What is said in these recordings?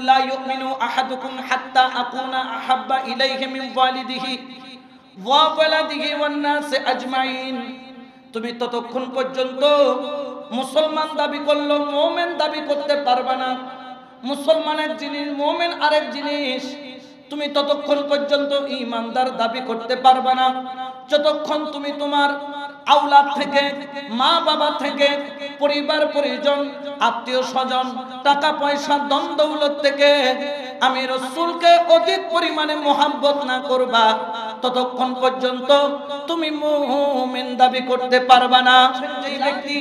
লা ইউমিনু আহাদুকুম হাত্তা আকুনা আহাব্বা ইলাইহি মিন ওয়ালিদিহি ওয়া ওয়ালাদিহি ওয়ান নাসি আজমাইন। তুমি ততক্ষণ পর্যন্ত মুসলমান দাবি করলো মুমিন দাবি করতে পারবে না। মুসলমানের জিনিস, মুমিন আরেক জিনিস। তুমি ততক্ষণ পর্যন্ত ঈমানদার দাবি করতে পারবে না যতক্ষণ তুমি তোমার আওলাদ থেকে, মা বাবা থেকে, পরিবার পরিজন, আত্মীয় স্বজন, টাকা পয়সা, ধন দৌলত থেকে আমি রাসূলকে অধিক পরিমাণে মোহাব্বত না করবা ততক্ষণ পর্যন্ত তুমি মুমিন দাবি করতে পারবে না। যেই ব্যক্তি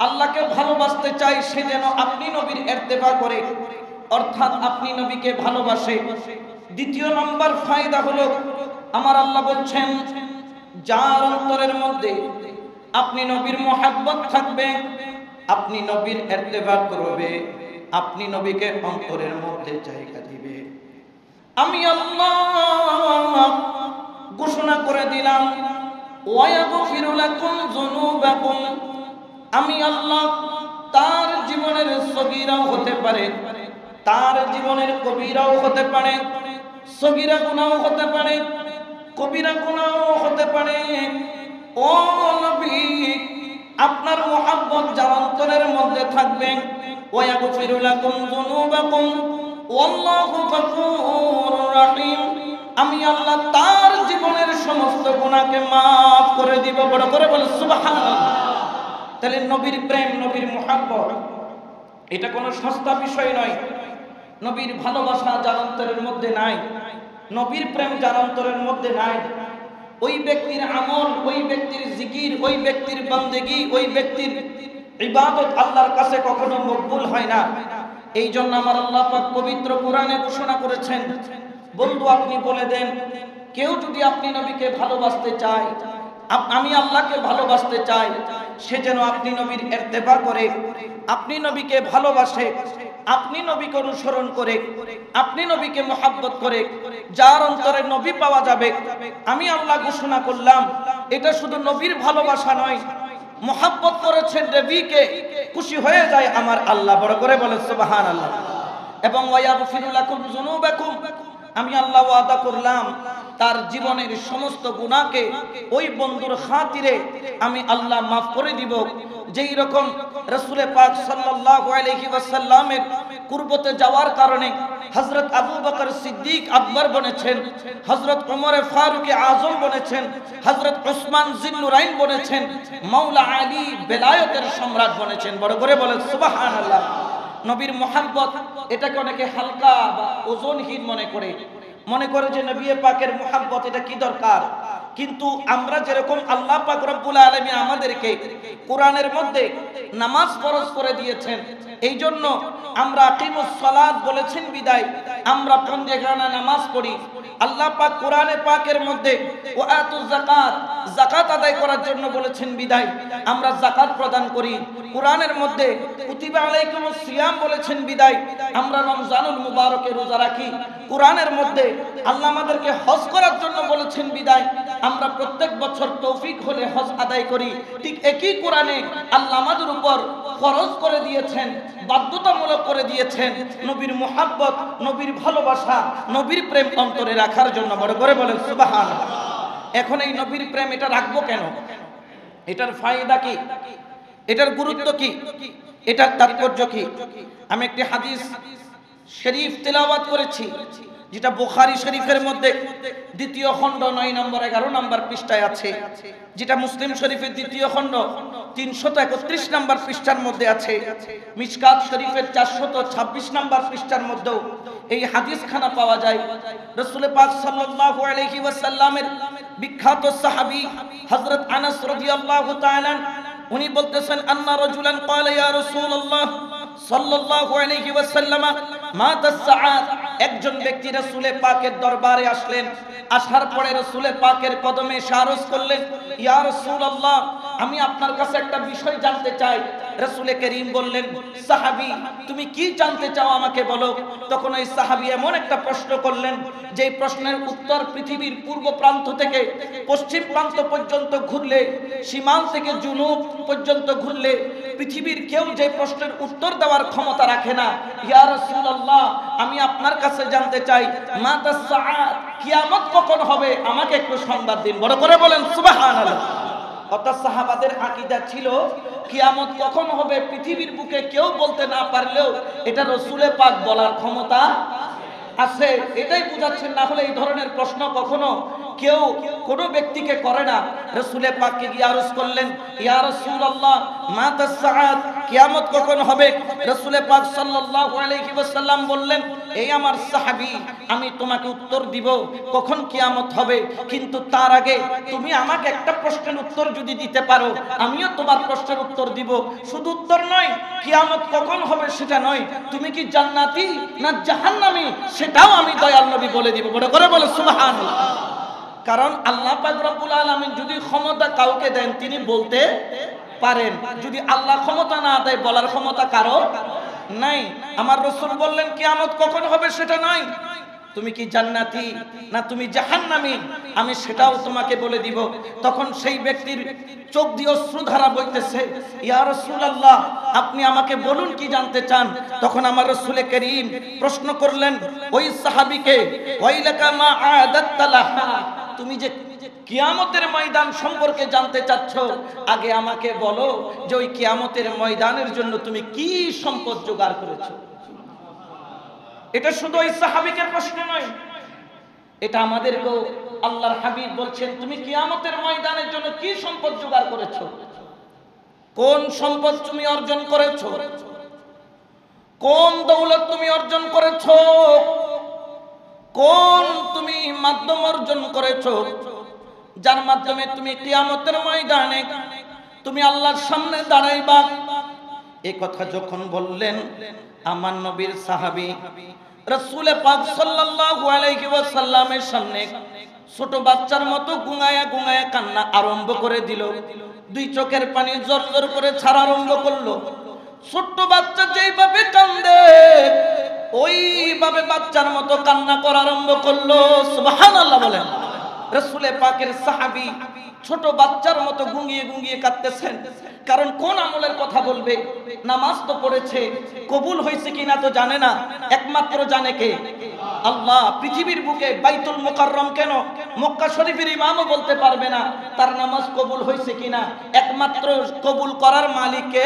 আল্লাহকে ভালোবাসতে চায় সে যেন আপনি নবীর ইত্তেবা করে, অর্থাৎ আপনি নবীকে ভালোবাসে। দ্বিতীয় নম্বর ফায়দা হলো আমার আল্লাহ বলছেন যার অন্তরের মধ্যে আপনি নবীর মোহাব্বত থাকবে, আপনি নবীর ইত্তেবা করবে, আপনি নবীকে অন্তরের মধ্যে জায়গা দিবে। আমি আল্লাহ ঘোষণা করে দিলাম ওয়ায়াগফিরু লাকুম যুনুবাকুম। আমি আল্লাহ তার জীবনের সগীরাও হতে পারে, তার জীবনের কবিরাও হতে পারে, সগীরা গুনাহও হতে পারে, কবিরা গুনাহও হতে পারে। ও নবী, আপনার মোহাব্বত যার অন্তরের মধ্যে থাকবে ওয়ায়াগফিরু লাকুম যুনুবাকুম ওয়াল্লাহু গফুরুর রহিম। আমি আল্লাহ তার জীবনের সমস্ত গুনাহকে maaf করে দিব। বড় করে বলে সুবহানাল্লাহ। তাহলে নবীর প্রেম, নবীর মোহাব্বত এটা কোনো সস্তা বিষয় নয়। নবীর ভালোবাসা যার অন্তরের মধ্যে নাই, নবীর প্রেম যার অন্তরের মধ্যে নাই, ওই ব্যক্তির আমল, ওই ব্যক্তির জিকির, ওই ব্যক্তির বান্দেগি, ওই ব্যক্তির ইবাদত আল্লাহর কাছে কখনো মকবুল হয় না। এই জন্য আমার আল্লাহ পাক পবিত্র কোরআনে ঘোষণা করেছেন, বন্ধু আপনি বলে দেন কেউ যদি আপনি নবীকে ভালোবাসতে চায়, আমি আল্লাহকে ভালোবাসতে চাই, সে যেন আপনি নবীর ইত্তেবা করে, আপনি নবীকে ভালোবাসে, আপনি নবীকে অনুসরণ করে, আপনি নবীকে মোহাব্বত করে। যার অন্তরে নবী পাওয়া যাবে, আমি আল্লাহ ঘোষণা করলাম এটা শুধু নবীর ভালোবাসা নয়, মোহাব্বত করেছেন নবীকে, খুশি হয়ে যায় আমার আল্লাহ। বড় করে বলে সুবহানাল্লাহ। এবং ওয়ায়াগফিরু লাকুম যুনুবাকুম, আমি আল্লাহ ওয়াদা করলাম তার জীবনের সমস্ত গুনাহকে ওই বন্ধুর খাতিরে আমি আল্লাহ maaf করে দিব। যেই রকম রাসূল পাক সাল্লাল্লাহু আলাইহি ওয়াসাল্লামের কুরবতে যাওয়ার কারণে হযরত আবু বকর সিদ্দিক আকবর বনেছেন, হযরত ওমর ফারুক আযম বনেছেন, হযরত উসমান জিন্নুরাইন বনেছেন, মাওলা আলী বেলায়েতের সম্রাট বনেছেন। বড় করে বলেন সুবহানাল্লাহ। নবীর মোহাব্বত এটাকে অনেকে হালকা বা ওজনহীন মনে করে যে নবী পাকের মোহাব্বত এটা কি দরকার। কিন্তু আমরা যেরকম আল্লাহ পাক রব্বুল আলামিন আমাদেরকে কোরআনের মধ্যে নামাজ ফরজ করে দিয়েছেন, এই জন্য আমরা আকিমুস সালাত বলেছেন বিদায় আমরা পঞ্জেখানা নামাজ পড়ি। আল্লাহ পাক কোরআনে পাকের মধ্যে ওয়াতুজ যাকাত, যাকাত আদায় করার জন্য বলেছেন বিদায় আমরা যাকাত প্রদান করি। কোরআনের মধ্যে কুতিবা আলাইকুমুস সিয়াম বলেছেন বিদায় আমরা রমজানুল মুবারকে রোজা রাখি। কোরআনের মধ্যে আল্লাহ আমাদেরকে হজ করার জন্য বলেছেন বিদায় আমরা প্রত্যেক বছর তৌফিক হলে হজ আদায় করি। ঠিক একই কোরআনে আল্লাহ আমাদের উপর ফরজ করে দিয়েছেন, বাধ্যতামূলক করে দিয়েছেন নবীর মোহাব্বত, নবীর ভালোবাসা, নবীর প্রেম অন্তরে রাখার জন্য। বড় করে বলেন সুবহানাল্লাহ। এখন এই নবীর প্রেম এটা রাখবো কেন? এটার ফায়দা কি? এটার গুরুত্ব কি? এটার তাৎপর্য কি? আমি একটি হাদিস শরীফ তেলাওয়াত করেছি যেটা বুখারী শরীফের মধ্যে দ্বিতীয় খণ্ড 9 নম্বর 11 নম্বর পৃষ্ঠায় আছে, যেটা মুসলিম শরীফের দ্বিতীয় খণ্ড 331 নম্বর পৃষ্ঠার মধ্যে আছে, মিশকাত শরীফের 426 নম্বর পৃষ্ঠার মধ্যেও এই হাদিসখানা পাওয়া যায়। রাসূল পাক সাল্লাল্লাহু আলাইহি ওয়াসাল্লামের বিখ্যাত সাহাবী হযরত আনাস রাদিয়াল্লাহু তাআলা উনি বলতেছেন আন্না রাজুলান ক্বালা ইয়া রাসূলুল্লাহ সাল্লাল্লাহু আলাইহি ওয়াসাল্লাম মাতা সাআত একজন ব্যক্তি রাসূলে পাকের দরবারে আসলেন। আসার পরে রাসূলে পাকের কদমে আরজ করলেন, ইয়া রাসূলুল্লাহ, আমি আপনার কাছে একটা বিষয় জানতে চাই। রাসূলে করিম বললেন, সাহাবী, তুমি কি জানতে চাও আমাকে বলো। তখন ওই সাহাবী এমন একটা প্রশ্ন করলেন, যে প্রশ্নের উত্তর পৃথিবীর পূর্ব প্রান্ত থেকে পশ্চিম প্রান্ত পর্যন্ত ঘুরলে, সীমান থেকে জুনুব পর্যন্ত ঘুরলে পৃথিবীর কেউ যে প্রশ্নের উত্তর দেওয়ার ক্ষমতা রাখে না। ইয়া রাসূলুল্লাহ, আমি আপনার কাছে জানতে চাই, মাতাস সাআত, কিয়ামত কখন হবে, আমাকে একটু সংবাদ দিন। বড় করে বলেন সুবহানাল্লাহ। অর্থাৎ সাহাবাদের আকীদা ছিল কিয়ামত কখন হবে পৃথিবীর বুকে কেউ বলতে না পারলেও এটা রাসূলে পাক বলার ক্ষমতা আছে। এটাই বুঝাচ্ছেন, না হলে এই ধরনের প্রশ্ন কখনো কেউ কোনো ব্যক্তিকে করে না। রাসূলে পাককে গিয়ে আরজ করলেন, ইয়া রাসূলুল্লাহ, মাতাস সাআত, কিয়ামত কখন হবে। রাসূলে পাক সাল্লাল্লাহু আলাইহি ওয়াসাল্লাম বললেন, এই আমার সাহাবী, আমি তোমাকে উত্তর দিব কখন কিয়ামত হবে, কিন্তু তার আগে তুমি আমাকে একটা প্রশ্নের উত্তর যদি দিতে পারো, আমিও তোমার প্রশ্নের উত্তর দিব। শুধু উত্তর নয়, কিয়ামত কখন হবে সেটা নয়, তুমি কি জান্নাতি না জাহান্নামী সেটাও আমি দয়াল নবী বলে দিব। বড় করে বলে সুবহানাল্লাহ। কারণ আল্লাহ পাক রব্বুল আলামিন যদি ক্ষমতা কাউকে দেন তিনি বলতে পারেন, যদি আল্লাহ ক্ষমতা না দেয় বলার ক্ষমতা কারো নাই। আমার রাসূল বললেন কিয়ামত কখন হবে সেটা নয়, তুমি কি জান্নাতি না তুমি জাহান্নামী আমি সেটাও তোমাকে বলে দিব। তখন সেই ব্যক্তির চোখ দিয়ে অশ্রুধারা বইতেছে, ইয়া রাসূলুল্লাহ, আপনি আমাকে বলুন কি জানতে চান। তখন আমার রাসূলে করিম প্রশ্ন করলেন ওই সাহাবীকে, ওয়াইলাকা মা আদাত্তা লাহা, তুমি যে কিয়ামতের ময়দান সম্পর্কে জানতে চাচ্ছ, আগে আমাকে বলো যে ওই কিয়ামতের ময়দানের জন্য তুমি কি সম্পদ জোগাড় করেছো। এটা শুধু ওই সাহাবীকে প্রশ্ন নয়, এটা আমাদেরকেও আল্লাহর হাবিব বলছেন, তুমি কিয়ামতের ময়দানের জন্য কি সম্পদ জোগাড় করেছো, কোন সম্পদ তুমি অর্জন করেছো, কোন দৌলত তুমি অর্জন করেছো, কোন তুমি মাধ্যম অর্জন করেছো, যার মাধ্যমে তুমি কিয়ামতের ময়দানে তুমি আল্লাহর সামনে দাঁড়াইবা। এই কথা যখন বললেন, আমার নবীর সাহাবী রাসূলে পাক সাল্লাল্লাহু আলাইহি ওয়াসাল্লামের সামনে ছোট বাচ্চার মতো গুঙায়া গুঙায়া কান্না আরম্ভ করে দিল। দুই চোখের পানি জোর করে ছাড়া আরম্ভ করলো। ছোট্ট বাচ্চা যেইভাবে কান্দে ওইভাবে বাচ্চার মতো কান্না করা আরম্ভ করলো। সুবহানাল্লাহ বলেন। রাসূলে পাকের সাহাবী ছোট বাচ্চার মতো গুঙিয়ে গুঙিয়ে কাঁদতেছেন। কারণ কোন আমলের কথা বলবে, নামাজ তো পড়েছে, কবুল হয়েছে কিনা তো জানে না, একমাত্র জানে কে? আল্লাহ। পৃথিবীর বুকে বাইতুল মুকাররম কেন মক্কা শরীফের ইমামও বলতে পারবে না তার নামাজ কবুল হয়েছে কিনা, একমাত্র কবুল করার মালিক কে?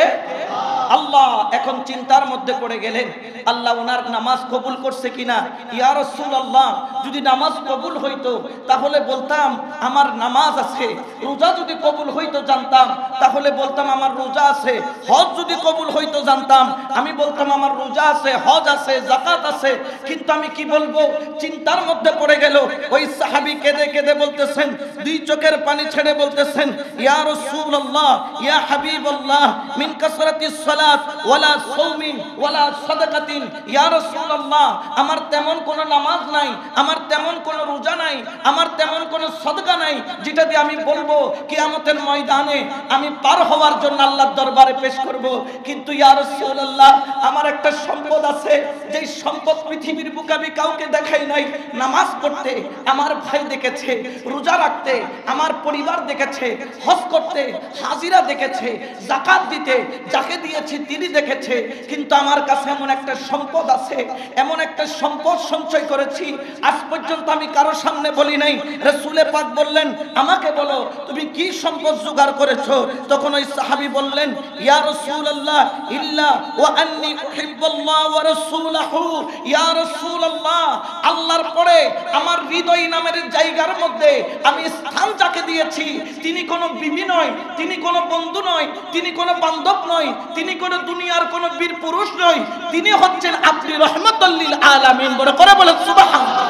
আল্লাহ। এখন চিন্তার মধ্যে পড়ে গেলেন, আল্লাহ ওনার নামাজ কবুল করছে কিনা। ইয়া রাসূলুল্লাহ, যদি নামাজ কবুল হইতো তাহলে বলতাম আমার নামাজ আছে, রোজা যদি কবুল হইতো জানতাম তাহলে বলতাম আমার রোজা আছে, হজ যদি কবুল হইতো জানতাম আমি বলতাম আমার রোজা আছে, হজ আছে, যাকাত আছে, কিন্তু আমি কি বলবো? চিন্তার মধ্যে পড়ে গেল। ওই সাহাবী কেঁদে কেঁদে বলতেছেন, দুই চোখের পানি ছেড়ে বলতেছেন, ইয়া রাসূলুল্লাহ, ইয়া হাবিবাল্লাহ, মিন কাসরাতিস সালাত ওয়ালা সাওমিন ওয়ালা সাদাকাতিন, ইয়া রাসূলুল্লাহ, আমার তেমন কোনো নামাজ নাই, আমার তেমন কোনো রোজা নাই, আমার তেমন কোনো সাদকা নাই যেটা দিয়ে আমি বলবো কিয়ামতের ময়দানে আমি পার হওয়ার জন্য আল্লাহর দরবারে পেশ করব। কিন্তু ইয়া রাসূলুল্লাহ, আমার একটা সম্পদ আছে, যেই সম্পদ পৃথিবীর বুকে আমি কাউকে দেখাই নাই। নামাজ পড়তে আমার ভাই দেখেছে, রোজা রাখতে আমার পরিবার দেখেছে, হজ করতে হাজিরা দেখেছে, যাকাত দিতে যাকে দিয়েছি তিনি দেখেছে, কিন্তু আমার কাছে এমন একটা সম্পদ আছে, এমন একটা সম্পদ সঞ্চয় করেছি আজ পর্যন্ত আমি কারো সামনে বলি নাই। রাসূলে পাক বললেন, আমাকে বলো তুমি কি সম্পদ জোগাড় করেছো। তখন ওই সাহাবী বললেন, ইয়া রাসূলুল্লাহ, ইল্লা ওয়া আন্নী উহিব্বুল্লাহ ওয়া রাসূলুহু, ইয়া রাসূলুল্লাহ, আল্লাহর পরে আমার হৃদয় নামের জায়গার মধ্যে আমি স্থান যাকে দিয়েছি তিনি কোনো বিবি নয়, তিনি কোনো বন্ধু নয়, তিনি কোনো বান্ধব নয়, তিনি কোনো দুনিয়ার কোনো বীর পুরুষ নয়, তিনি হচ্ছেন আপনি রহমাতুল লিল আলামিন। বড় করে বলেন সুবহানাল্লাহ।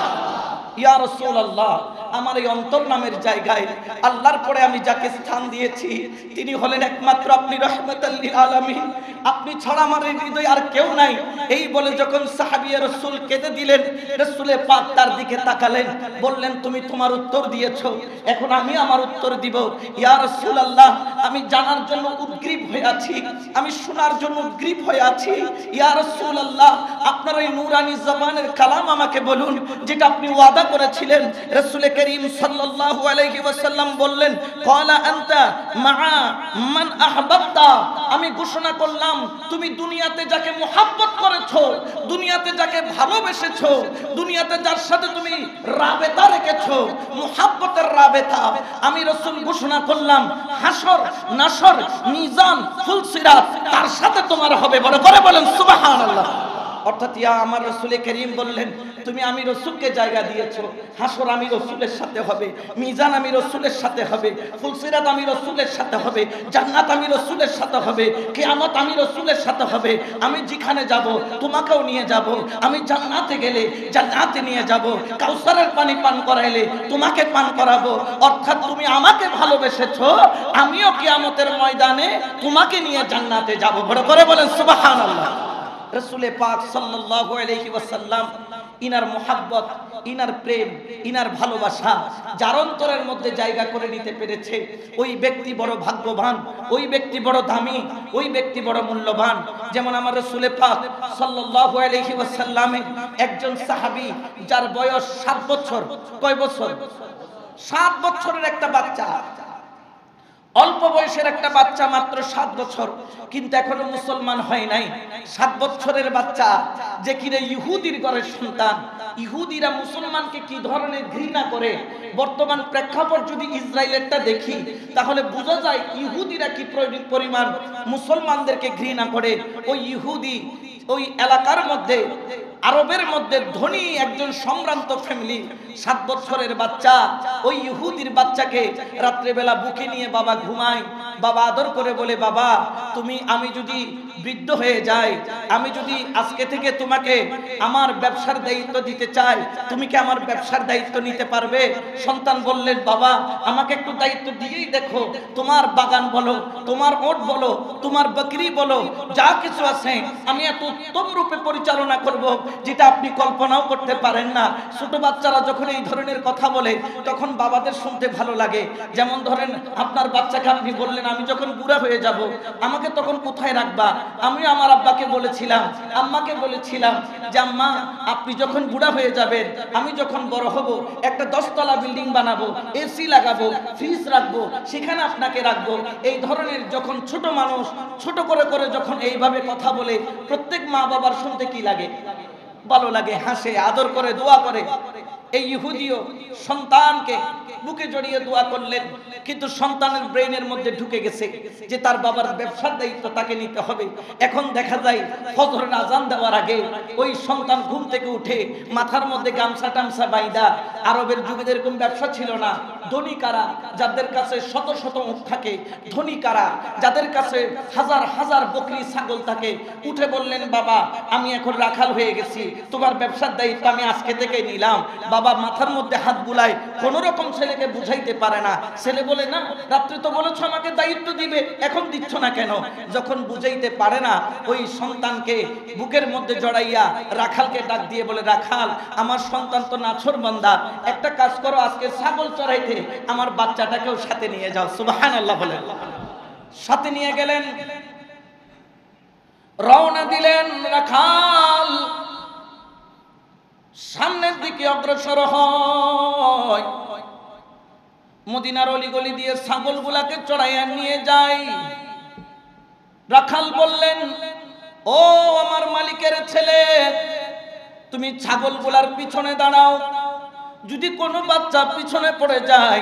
ইয়া রাসূলুল্লাহ, আমার এই অন্তর নামের জায়গায় আল্লাহর পরে আমি যাকে স্থান দিয়েছি তিনি হলেন একমাত্র আপনি রহমাতুল লিল আলামিন, আপনি ছাড়া আমার এই হৃদয়ে আর কেউ নাই। এই বলে যখন সাহাবী রাসূল কেঁদে দিলেন, রাসূলে পাক তার দিকে তাকালেন, বললেন তুমি তোমার উত্তর দিয়েছো, এখন আমি আমার উত্তর দিব। ইয়া রাসূলুল্লাহ, আমি জানার জন্য উদ্গ্রীব হয়ে আছি, আমি শোনার জন্য উদ্গ্রীব হয়ে আছি। ইয়া রাসূলুল্লাহ, আপনার এই নূরানি জবানের কালাম আমাকে বলুন, যেটা আপনি ওয়াদা করেছিলেন। রাসূল করিম সাল্লাল্লাহু আলাইহি ওয়াসাল্লাম বললেন, ক্বালা আনতা মাআ মান আহবাবতা, আমি ঘোষণা করলাম তুমি দুনিয়াতে যাকে মুহাব্বত করেছো, দুনিয়াতে যাকে ভালোবেসেছো, দুনিয়াতে যার সাথে তুমি রাবেতা রেখেছো, মুহাব্বতের রাবেতা, আমি রাসূল ঘোষণা করলাম হাসর নাসর মিজান ফুলসিরাত তার সাথে তোমার হবে। বড় করে বলেন সুবহানাল্লাহ। অর্থাৎ ইয়া আমার রাসূল করিম বললেন, তুমি আমি রাসূলকে জায়গা দিয়েছো, হাসর আমি রাসূলের সাথে হবে, মিজান আমি রাসূলের সাথে হবে, ফুলসিরাত আমি রাসূলের সাথে হবে, জান্নাত আমি রাসূলের সাথে হবে, কিয়ামত আমি রাসূলের সাথে হবে। আমি যেখানে যাব তোমাকেও নিয়ে যাব, আমি জান্নাতে গেলে জান্নাতে নিয়ে যাব, কাউসারের পানি পান করাইলে তোমাকে পান করাবো। অর্থাৎ তুমি আমাকে ভালোবেসেছো, আমিও কিয়ামতের ময়দানে তোমাকে নিয়ে জান্নাতে যাব। বড় করে বলেন সুবহানাল্লাহ। রাসূলে পাক সাল্লাল্লাহু আলাইহি ওয়াসাল্লাম ইনার মুহাব্বত, ইনার প্রেম, ইনার ভালোবাসা যার অন্তরের মধ্যে জায়গা করে নিতে পেরেছে, ওই ব্যক্তি বড় ভাগ্যবান, ওই ব্যক্তি বড় দামি, ওই ব্যক্তি বড় মূল্যবান। যেমন আমার রাসূলে পাক সাল্লাল্লাহু আলাইহি ওয়াসাল্লামের একজন সাহাবী যার বয়স 7 বছর। কয় বছর? 7 বছরের একটা বাচ্চা, অল্প বয়সের একটা বাচ্চা, মাত্র 7 বছর, কিন্তু এখনো মুসলমান হয় নাই। 7 বছরের বাচ্চা যে কিনা ইহুদির ঘরের সন্তান। ইহুদিরা মুসলমানকে কি ধরনের ঘৃণা করে, বর্তমান প্রেক্ষাপট যদি ইসরায়েলেরটা দেখি তাহলে বোঝা যায় ইহুদিরা কি পরিমাণ মুসলমানদেরকে ঘৃণা করে। ওই ইহুদি ওই এলাকার মধ্যে, আরবের মধ্যে ধনী একজন সম্ভ্রান্ত ফ্যামিলি, 7 বছরের বাচ্চা, ওই ইহুদির বাচ্চাকে রাত্রেবেলা বুকে নিয়ে বাবা ঘুমায়, বাবা আদর করে বলে, বাবা তুমি, আমি যদি বৃদ্ধ হয়ে যাই, আমি যদি আজকে থেকে তোমাকে আমার ব্যবসার দায়িত্ব দিতে চাই, তুমি কি আমার ব্যবসার দায়িত্ব নিতে পারবে? সন্তান বললেন, বাবা আমাকে একটু দায়িত্ব দিয়েই দেখো, তোমার বাগান বলো, তোমার ওট বলো, তোমার বকরি বলো, যা কিছু আছে আমি এত উত্তম রূপে পরিচালনা করব যেটা আপনি কল্পনাও করতে পারেন না। ছোট বাচ্চারা যখন এই ধরনের কথা বলে তখন বাবাদের শুনতে ভালো লাগে। যেমন ধরেন আপনার বাচ্চাকে আপনি বললেন, আমি যখন বুড়া হয়ে যাব আমাকে তখন কোথায় রাখবা? আমি আমার আব্বাকে বলেছিলাম, আম্মাকে বলেছিলাম যে আম্মা আপনি যখন বুড়া হয়ে যাবেন, আমি যখন বড় হব একটা 10 তলা বিল্ডিং বানাবো, এসি লাগাবো, ফ্রিজ রাখবো, সেখানে আপনাকে রাখবো। এই ধরনের যখন ছোট মানুষ ছোট করে করে যখন এইভাবে কথা বলে, প্রত্যেক মা বাবার শুনতে কি লাগে? ভালো লাগে, হাসে, আদর করে, দোয়া করে। এই ইহুদিও সন্তানকে বুকে জড়িয়ে দোয়া করলেন, কিন্তু সন্তানের ব্রেইনের মধ্যে ঢুকে গেছে যে তার বাবার ব্যবসার দায়িত্ব তাকে নিতে হবে। এখন দেখা যায় ফজরের আজান দেওয়ার আগে ওই সন্তান ঘুম থেকে উঠে মাথার মধ্যে গামছা টামছা বাইদা, আরবের যুগে এরকম ব্যবসা ছিল না, ধনী কারা যাদের কাছে শত শত উট থাকে, ধনী কারা যাদের কাছে হাজার হাজার বকরি ছাগল থাকে, উঠে বললেন, বাবা আমি এখন রাখাল হয়ে গেছি, তোমার ব্যবসার দায়িত্ব আমি আজকে থেকে নিলাম। বাবা মাথার মধ্যে হাত বুলায়, কোন রকম ছেলেকে বুঝাইতে পারে না। ছেলে বলে, না রাত্রে তো বলেছো আমাকে দায়িত্ব দিবে, এখন দিচ্ছ না কেন? যখন বুঝাইতে পারে না, ওই সন্তানকে বুকের মধ্যে জড়াইয়া রাখালকে ডাক দিয়ে বলে, রাখাল আমার সন্তান তো নাছোড়বান্দা, একটা কাজ করো, আজকে ছাগল চড়াইতে আমার বাচ্চাটাকেও সাথে নিয়ে যাও। সুবহানাল্লাহ বলেন। সাথে নিয়ে গেলেন, রওনা দিলেন। রাখাল সামনের দিকে অগ্রসর হয়, মদিনার অলিগলি দিয়ে ছাগলগুলাকে চড়াইয়া নিয়ে যায়। রাখাল বললেন, ও আমার মালিকের ছেলে, তুমি ছাগলগুলার পিছনে দাঁড়াও, যদি কোনো বাচ্চা পিছনে পড়ে যায়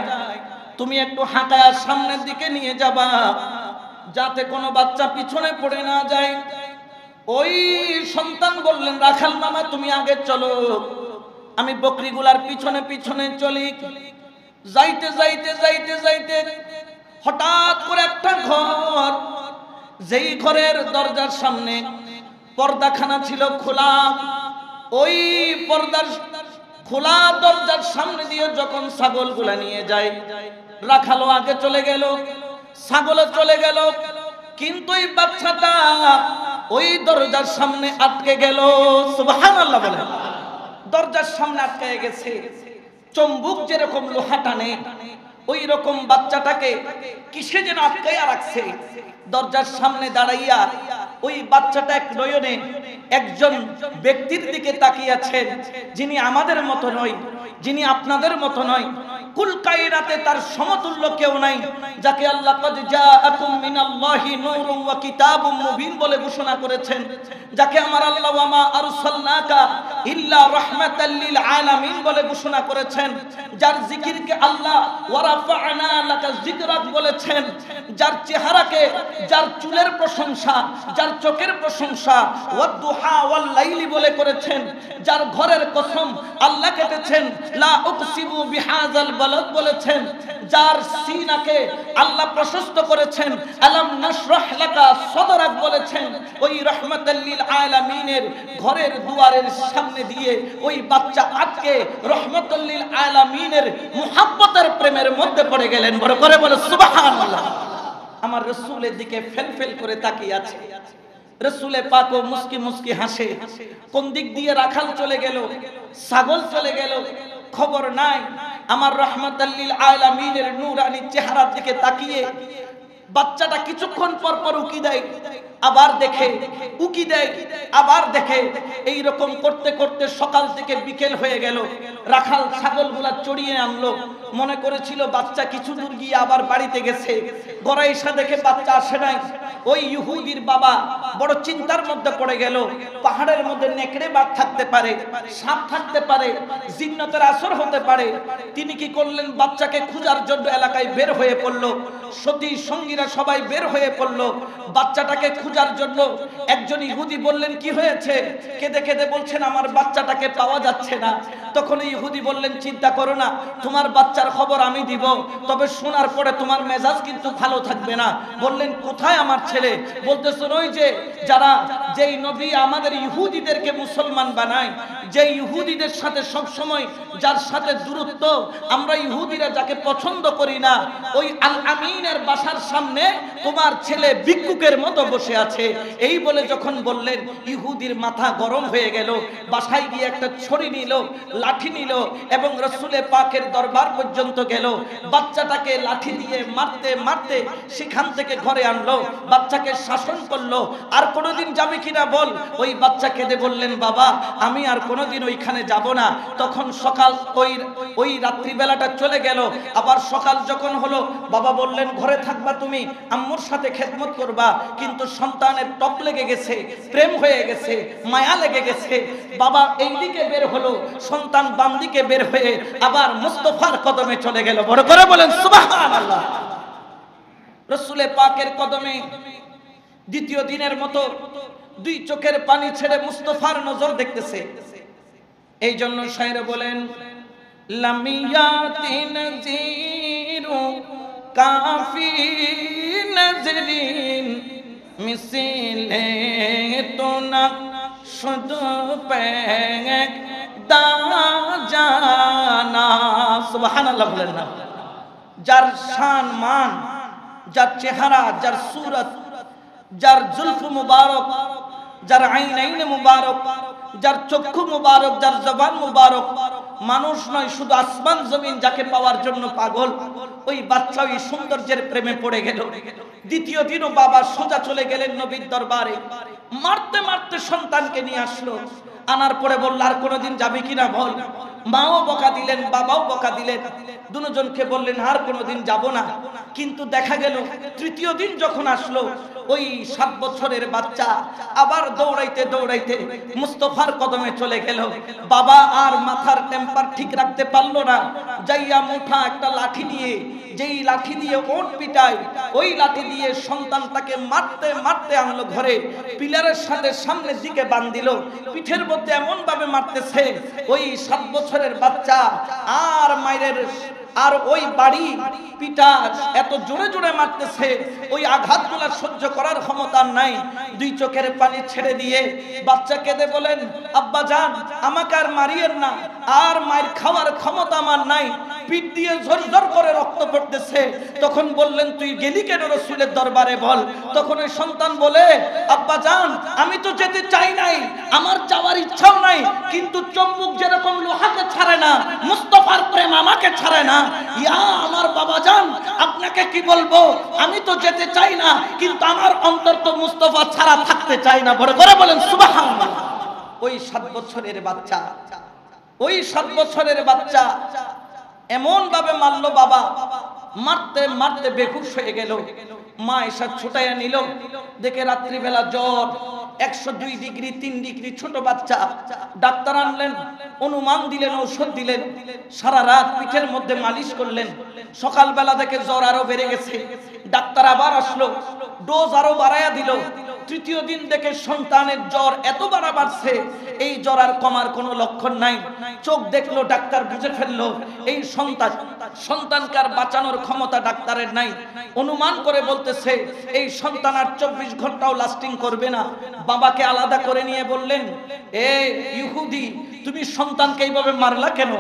তুমি একটু হাঁটায়া সামনের দিকে নিয়ে যাবা, যাতে কোনো বাচ্চা পিছনে পড়ে না যায়। ওই সন্তান বললেন, রাখাল মামা তুমি আগে চলো, আমি বকরিগুলার পিছনে পিছনে চলি। যাইতে যাইতে যাইতে যাইতে হঠাৎ করে একটা ঘর, যেই ঘরের দরজার সামনে পর্দাখানা ছিল খোলা, ওই পর্দার খোলা দরজার সামনে দিয়ে যখন ছাগলগুলা নিয়ে যায়, রাখালো আগে চলে গেল, ছাগল চলে গেল, কিন্তু এই বাচ্চাটা ওই দরজার সামনে আটকে গেল। সুবহানাল্লাহ বলে, দরজার সামনে আটকে গেছে। চম্বুক যেরকম লোহা টানে, ওই রকম বাচ্চাটাকে কিসে যেন আটকাইয়া রাখছে। দরজার সামনে দাঁড়াইয়া ওই বাচ্চাটা এক নয়নে একজন ব্যক্তির দিকে তাকিয়েছেন, যিনি আমাদের মতো নয়, যিনি আপনাদের মতো নয়। কুল কায়নাতে তার সমতুল্য কেউ নাই, যাকে আল্লাহ কদ জাআকুম মিনাল্লাহি নূরুন ওয়া কিতাবুম মুবিন বলে ঘোষণা করেছেন, যাকে আমার আল্লাহ ওয়া মা আরসালনাকা ইল্লা রাহমাতাল লিল আলামিন বলে ঘোষণা করেছেন, যার জিকিরকে আল্লাহ ওয়া রাফা'না লাকা যিকরাক বলেছেন, যার চেহারাকে, যার চুলের প্রশংসা, যার চোখের প্রশংসা ওয়াদ দুহা ওয়াল লাইলি বলে করেছেন, যার ঘরের কসম আল্লাহ কেটেছেন লা উকসিবু বিহাযাল বালাদ বলেছেন, যার সিনাকে আল্লাহ প্রশস্ত করেছেন আলাম নাশরাহ লাকা সাদরাক বলেছেন, ওই রাহমাতাল লিল আলামিনের ঘরের দুয়ারের সামনে দিয়ে ওই বাচ্চা আটকে রাহমাতাল লিল আলামিনের মুহাব্বতের প্রেমের মধ্যে পড়ে গেলেন। বড় করে বলে সুবহানাল্লাহ। আমার রাসূলের দিকে ফেল করে তাকিয়ে আছে। রাসূলে পাকও মুস্কি মুস্কি হাসে। কোন দিক দিয়ে রাখাল চলে গেল, ছাগল চলে গেল, খবর নাই। আমার রাহমাতাল লিল আলামিনের নূরানি চেহারার দিকে তাকিয়ে বাচ্চাটা কিছুক্ষণ পর পর উকি দেয়, আবার দেখে, উকি দেয়, আবার দেখে। এই রকম করতে করতে সকাল থেকে বিকেল হয়ে গেল। রাখাল ছাগলগুলা চড়িয়ে আনলো, মনে করেছিল বাচ্চা কিছু দূর গিয়ে আবার বাড়িতে গেছে। গড়াইসা দেখে বাচ্চা আসে নাই। ওই ইহুদির বাবা বড় চিন্তার মধ্যে পড়ে গেল। পাহাড়ের মধ্যে নেকড়ে বাঘ থাকতে পারে, সাপ থাকতে পারে, জিন্নাতের আসর হতে পারে। তিনি কি করলেন, বাচ্চাকে খোঁজার জন্য এলাকায় বের হয়ে পড়লো। সতী সঙ্গীরা সবাই বের হয়ে পড়লো বাচ্চাটাকে খোঁজার জন্য। একজন ইহুদি বললেন, কি হয়েছে? কেঁদে কেঁদে বলছেন, আমার বাচ্চাটাকে পাওয়া যাচ্ছে না। তখন ইহুদি বললেন, চিন্তা করো না, তোমার বাচ্চার খবর আমি দিব, তবে শোনার পরে তোমার মেজাজ কিন্তু ভালো থাকবে না। বললেন, কোথায় আমার ছেলে? বলতেছেন, ওই যে যারা, যেই নবী আমাদের ইহুদিদেরকে মুসলমান বানায়, যে ইহুদিদের সাথে সব সময় যার সাথে দূরত্ব, আমরা ইহুদিরা যাকে পছন্দ করি না, ওই আল আমিনের বাসার সামনে তোমার ছেলে ভিক্ষুকের মতো বসে আছে। এই বলে যখন বললেন, ইহুদির মাথা গরম হয়ে গেল। বাসায় গিয়ে একটা ছড়ি নিল, লাঠি নিল এবং রাসূলে পাকের দরবার পর্যন্ত গেল। বাচ্চাটাকে লাঠি দিয়ে মারতে মারতে সেখান থেকে ঘরে আনলো, বাচ্চাকে শাসন করলো। আর কোনোদিন যাবে কিনা বল? ওই বাচ্চা কেঁদে বললেন, বাবা আমি আর কোনোদিন ওইখানে যাব না। তখন সকাল, ওই রাত্রিবেলাটা চলে গেল। আবার সকাল যখন হলো, বাবা বললেন, ঘরে থাকবা তুমি, আম্মুর সাথে খেদমত করবা। কিন্তু সন্তানের টপ লেগে গেছে, প্রেম হয়ে গেছে, মায়া লেগে গেছে। বাবা এই দিকে বের হলো, সন্তান বাম দিকে বের হয়ে আবার মুস্তাফার কদমে চলে গেল। বড় করে বলেন সুবহানাল্লাহ। রাসূলে পাকের কদমে দ্বিতীয় দিনের মতো দুই চোখের পানি ছেড়ে মুস্তাফার নজর দেখতেছে। এই জন্য শায়রে বলেন, লামিয়াতি নজিরু কাফি নজরিন মিসলে তো না শুধু পেক দা জানা। সুবহানাল্লাহ বলেন না। যার শান মান, যার চেহারা, যার সুরত, যার জুলফ মুবারক, যার আইনাইন মুবারক, যার চক্ষু মুবারক, যার জবান মুবারক, মানুষ নয় শুধু আসমান জমিন যাকে পাওয়ার জন্য পাগল, ওই বাচ্চা ওই সৌন্দর্যের প্রেমে পড়ে গেল। দ্বিতীয় দিনও বাবা সোজা চলে গেলেন নবীর দরবারে। মারতে মারতে সন্তানকে নিয়ে আসলো। আনার পরে বলল, আর কোনোদিন যাবে কিনা বল। মাও বকা দিলেন, বাবাও বকা দিলেন। দুজনকে বললেন, আর কোনোদিন যাব না। কিন্তু দেখা গেল তৃতীয় দিন যখন আসলো, ওই 7 বছরের বাচ্চা আবার দৌড়াইতে দৌড়াইতে মুস্তাফার কদমে চলে গেল। বাবা আর মাথার টেম্পার ঠিক রাখতে পারলো না। যাইয়া মুঠা একটা লাঠি নিয়ে, যেই লাঠি দিয়ে ওট পিটায়, ওই লাঠি দিয়ে সন্তানটাকে মারতে মারতে আনলো ঘরে। পিলারের সাথে সামনের দিকে বাঁধিল, পিঠের মধ্যে এমন ভাবে মারতেছে, ওই 7 বছরের বাচ্চা আর মায়ের আর ওই বাড়ি পিটা এত জোরে জোরে মারতেছে, ওই আঘাতগুলো সহ্য করার ক্ষমতা নাই। দুই চোখের পানি ছেড়ে দিয়ে বাচ্চা কেঁদে বলেন, আব্বা জান আমাকে আর মারিয়েন না, আর মায়ের খাওয়ার ক্ষমতা আমার নাই, পিঠ দিয়ে ঝরঝর করে রক্ত পড়তেছে। তখন বললেন, তুই গেলি কেন রাসূলের দরবারে বল। তখন ওই সন্তান বলে, আব্বা জান আমি তো যেতে চাই নাই, আমার যাওয়ার ইচ্ছাও নাই, কিন্তু চম্বুক যেরকম লোহাকে ছাড়ে না, মুস্তাফার প্রেম আমাকে ছাড়ে না। ইয়া আমার বাবা জান, আপনাকে কি বলবো, আমি তো যেতে চাই না, কিন্তু আমার অন্তর তো মুস্তাফা ছাড়া থাকতে চাই না। বড় করে বলেন সুবহানাল্লাহ। ওই 7 বছরের বাচ্চা, ওই 7 বছরের বাচ্চা এমন ভাবে মারলো, বাবা মারতে মারতে বেহুশ হয়ে গেল। মা এসে ছুটাইয়া নিল, দেখে রাত্রিবেলা জ্বর 102 ডিগ্রি 3 ডিগ্রি, ছোট বাচ্চা। ডাক্তার আনলেন, অনুমান দিলেন, ঔষধ দিলেন, সারা রাত পিঠের মধ্যে মালিশ করলেন। সকালবেলা দেখে জ্বর আরো বেড়ে গেছে। ডাক্তার আবার আসলো, ডোজ আরো বাড়াইয়া দিল। তৃতীয় দিন দেখে সন্তানের জ্বর এত বাড়ছে, এই জ্বর আর কমার কোনো লক্ষণ নাই। চোখ দেখলো, ডাক্তার বুঝে ফেললো এই সন্তানকে আর বাঁচানোর ক্ষমতা ডাক্তারের নাই। অনুমান করে বলতেছে এই সন্তান আর 24 ঘন্টাও লাস্টিং করবে না। বাবাকে আলাদা করে নিয়ে বললেন, এ ইহুদি তুমি সন্তানকে এইভাবে মারলা কেন?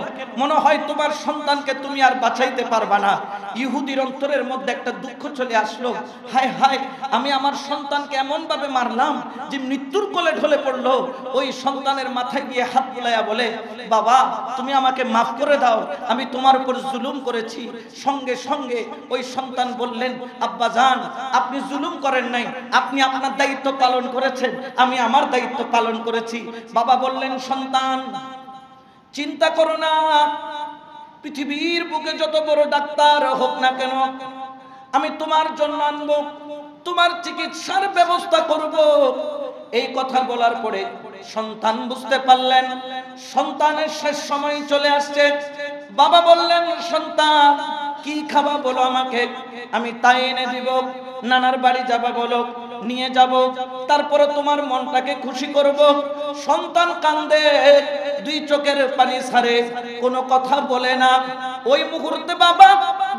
মনে হয় তোমার সন্তানকে তুমি আর বাঁচাইতে পারবা না। ইহুদির অন্তরের মধ্যে একটা দুঃখ চলে আসলো, হায় হায় আমি আমার সন্তানকে এমন ভাবে মারলাম যে মৃত্যুর কোলে ঢলে পড়লো। ওই সন্তানের মাথায় গিয়ে হাত বুলাইয়া বলে, বাবা তুমি আমাকে মাফ করে দাও, আমি তোমার উপর জুলুম করেছি। সঙ্গে সঙ্গে ওই সন্তান বললেন, আব্বা জান আপনি জুলুম করেন নাই, আপনি আপনার দায়িত্ব পালন করেছেন, আমি আমার দায়িত্ব পালন করেছি। বাবা বললেন, সন্তান চিন্তা করো না, পৃথিবীর বুকে যত বড় ডাক্তার হোক না কেন, আমি তোমার জন্য আনবো, তোমার চিকিৎসার ব্যবস্থা করব। এই কথা বলার পরে সন্তান বুঝতে পারলেন সন্তানের শেষ সময় চলে আসছে। বাবা বললেন, সন্তান কি খাবা বলো আমাকে, আমি তাই এনে দিব। নানার বাড়ি যাবা বলো, নিয়ে যাব, তারপরে তোমার মনটাকে খুশি করব। সন্তান কান্দে, দুই চোখের পানি ছাড়ে, কোনো কথা বলে না। ওই মুহূর্তে বাবা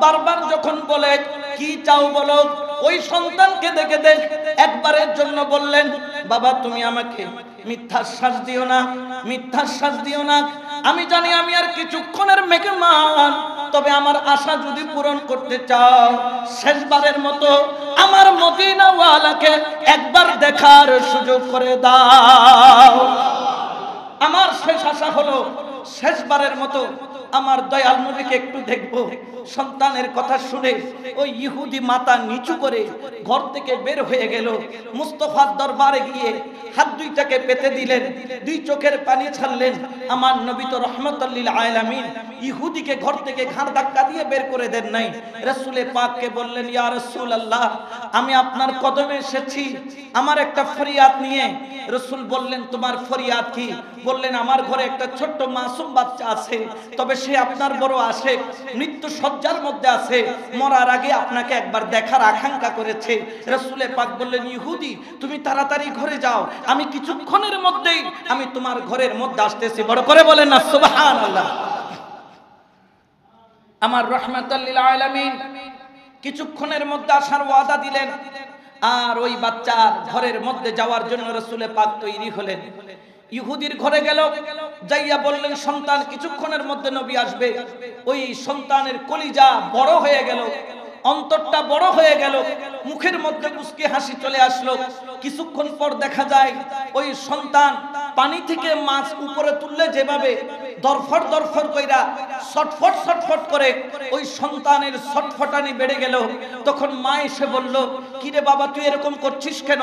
বারবার যখন বলে, কি চাও বলো, ওই সন্তানকে দেখে একবারের জন্য বললেন, বাবা তুমি আমাকে মিথ্যা শ্বাস দিও না, মিথ্যা শ্বাস দিও না। আমি জানি আমি আর কিছুক্ষণের মেহমান, তবে আমার আশা যদি পূরণ করতে চাও, শেষবারের মতো আমার মদিনাওয়ালাকে একবার দেখার সুযোগ করে দাও। আমার শেষ আশা হলো শেষবারের মতো আমার দয়াল নবীকে একটু দেখবো। সন্তানের কথা শুনে ওই ইহুদি মাথা নিচু করে ঘর থেকে বের হয়ে গেল। মুস্তাফার দরবারে গিয়ে হাত দুইটাকে পেতে দিলেন, দুই চোখের পানি ছাড়লেন। আমার নবী তো রহমতুল লিল আলামিন, ইহুদিকে ঘর থেকে ঘাড় ধাক্কা দিয়ে বের করে দেন নাই। রাসূলে পাককে বললেন, ইয়া রাসূলুল্লাহ আমি আপনার কদমে এসেছি আমার একটা ফরিয়াদ নিয়ে। রাসূল বললেন, তোমার ফরিয়াদ কি? বললেন, আমার ঘরে একটা ছোট্ট মাসুম বাচ্চা আছে, তবে সে আপনার বড় আশেক, মৃত্যু সজ্জার মধ্যে আছে, মরার আগে আপনাকে একবার দেখার আকাঙ্ক্ষা করেছে। রাসূলে পাক বললেন, ইহুদি তুমি তাড়াতাড়ি ঘরে যাও, আমি কিছুক্ষণের মধ্যেই আমি তোমার ঘরের মধ্যে আসতেছি। বড় করে বলেন না সুবহানাল্লাহ। আমার রাহমাতুল লিল আলামিন কিছুক্ষণের মধ্যে আসার ওয়াদা দিলেন, আর ওই বাচ্চার ঘরের মধ্যে যাওয়ার জন্য রাসূলে পাক তৈরি হলেন। ইহুদির ঘরে গেল, যাইয়া বললেন, সন্তান কিছুক্ষণের মধ্যে নবী আসবে। ওই সন্তানের কলিজা বড় হয়ে গেল, অন্তরটা বড় হয়ে গেল, মুখের মধ্যে মুস্কি হাসি চলে আসলো। কিছুক্ষণ পর দেখা যায় ওই সন্তান পানি থেকে মাছ উপরে তুললে যেভাবে দরফট দরফট কইরা ছটফট ছটফট করে ওই সন্তানের ছটফটানি বেড়ে গেল। তখন মা এসে বলল, কিরে বাবা তুই এরকম করছিস কেন?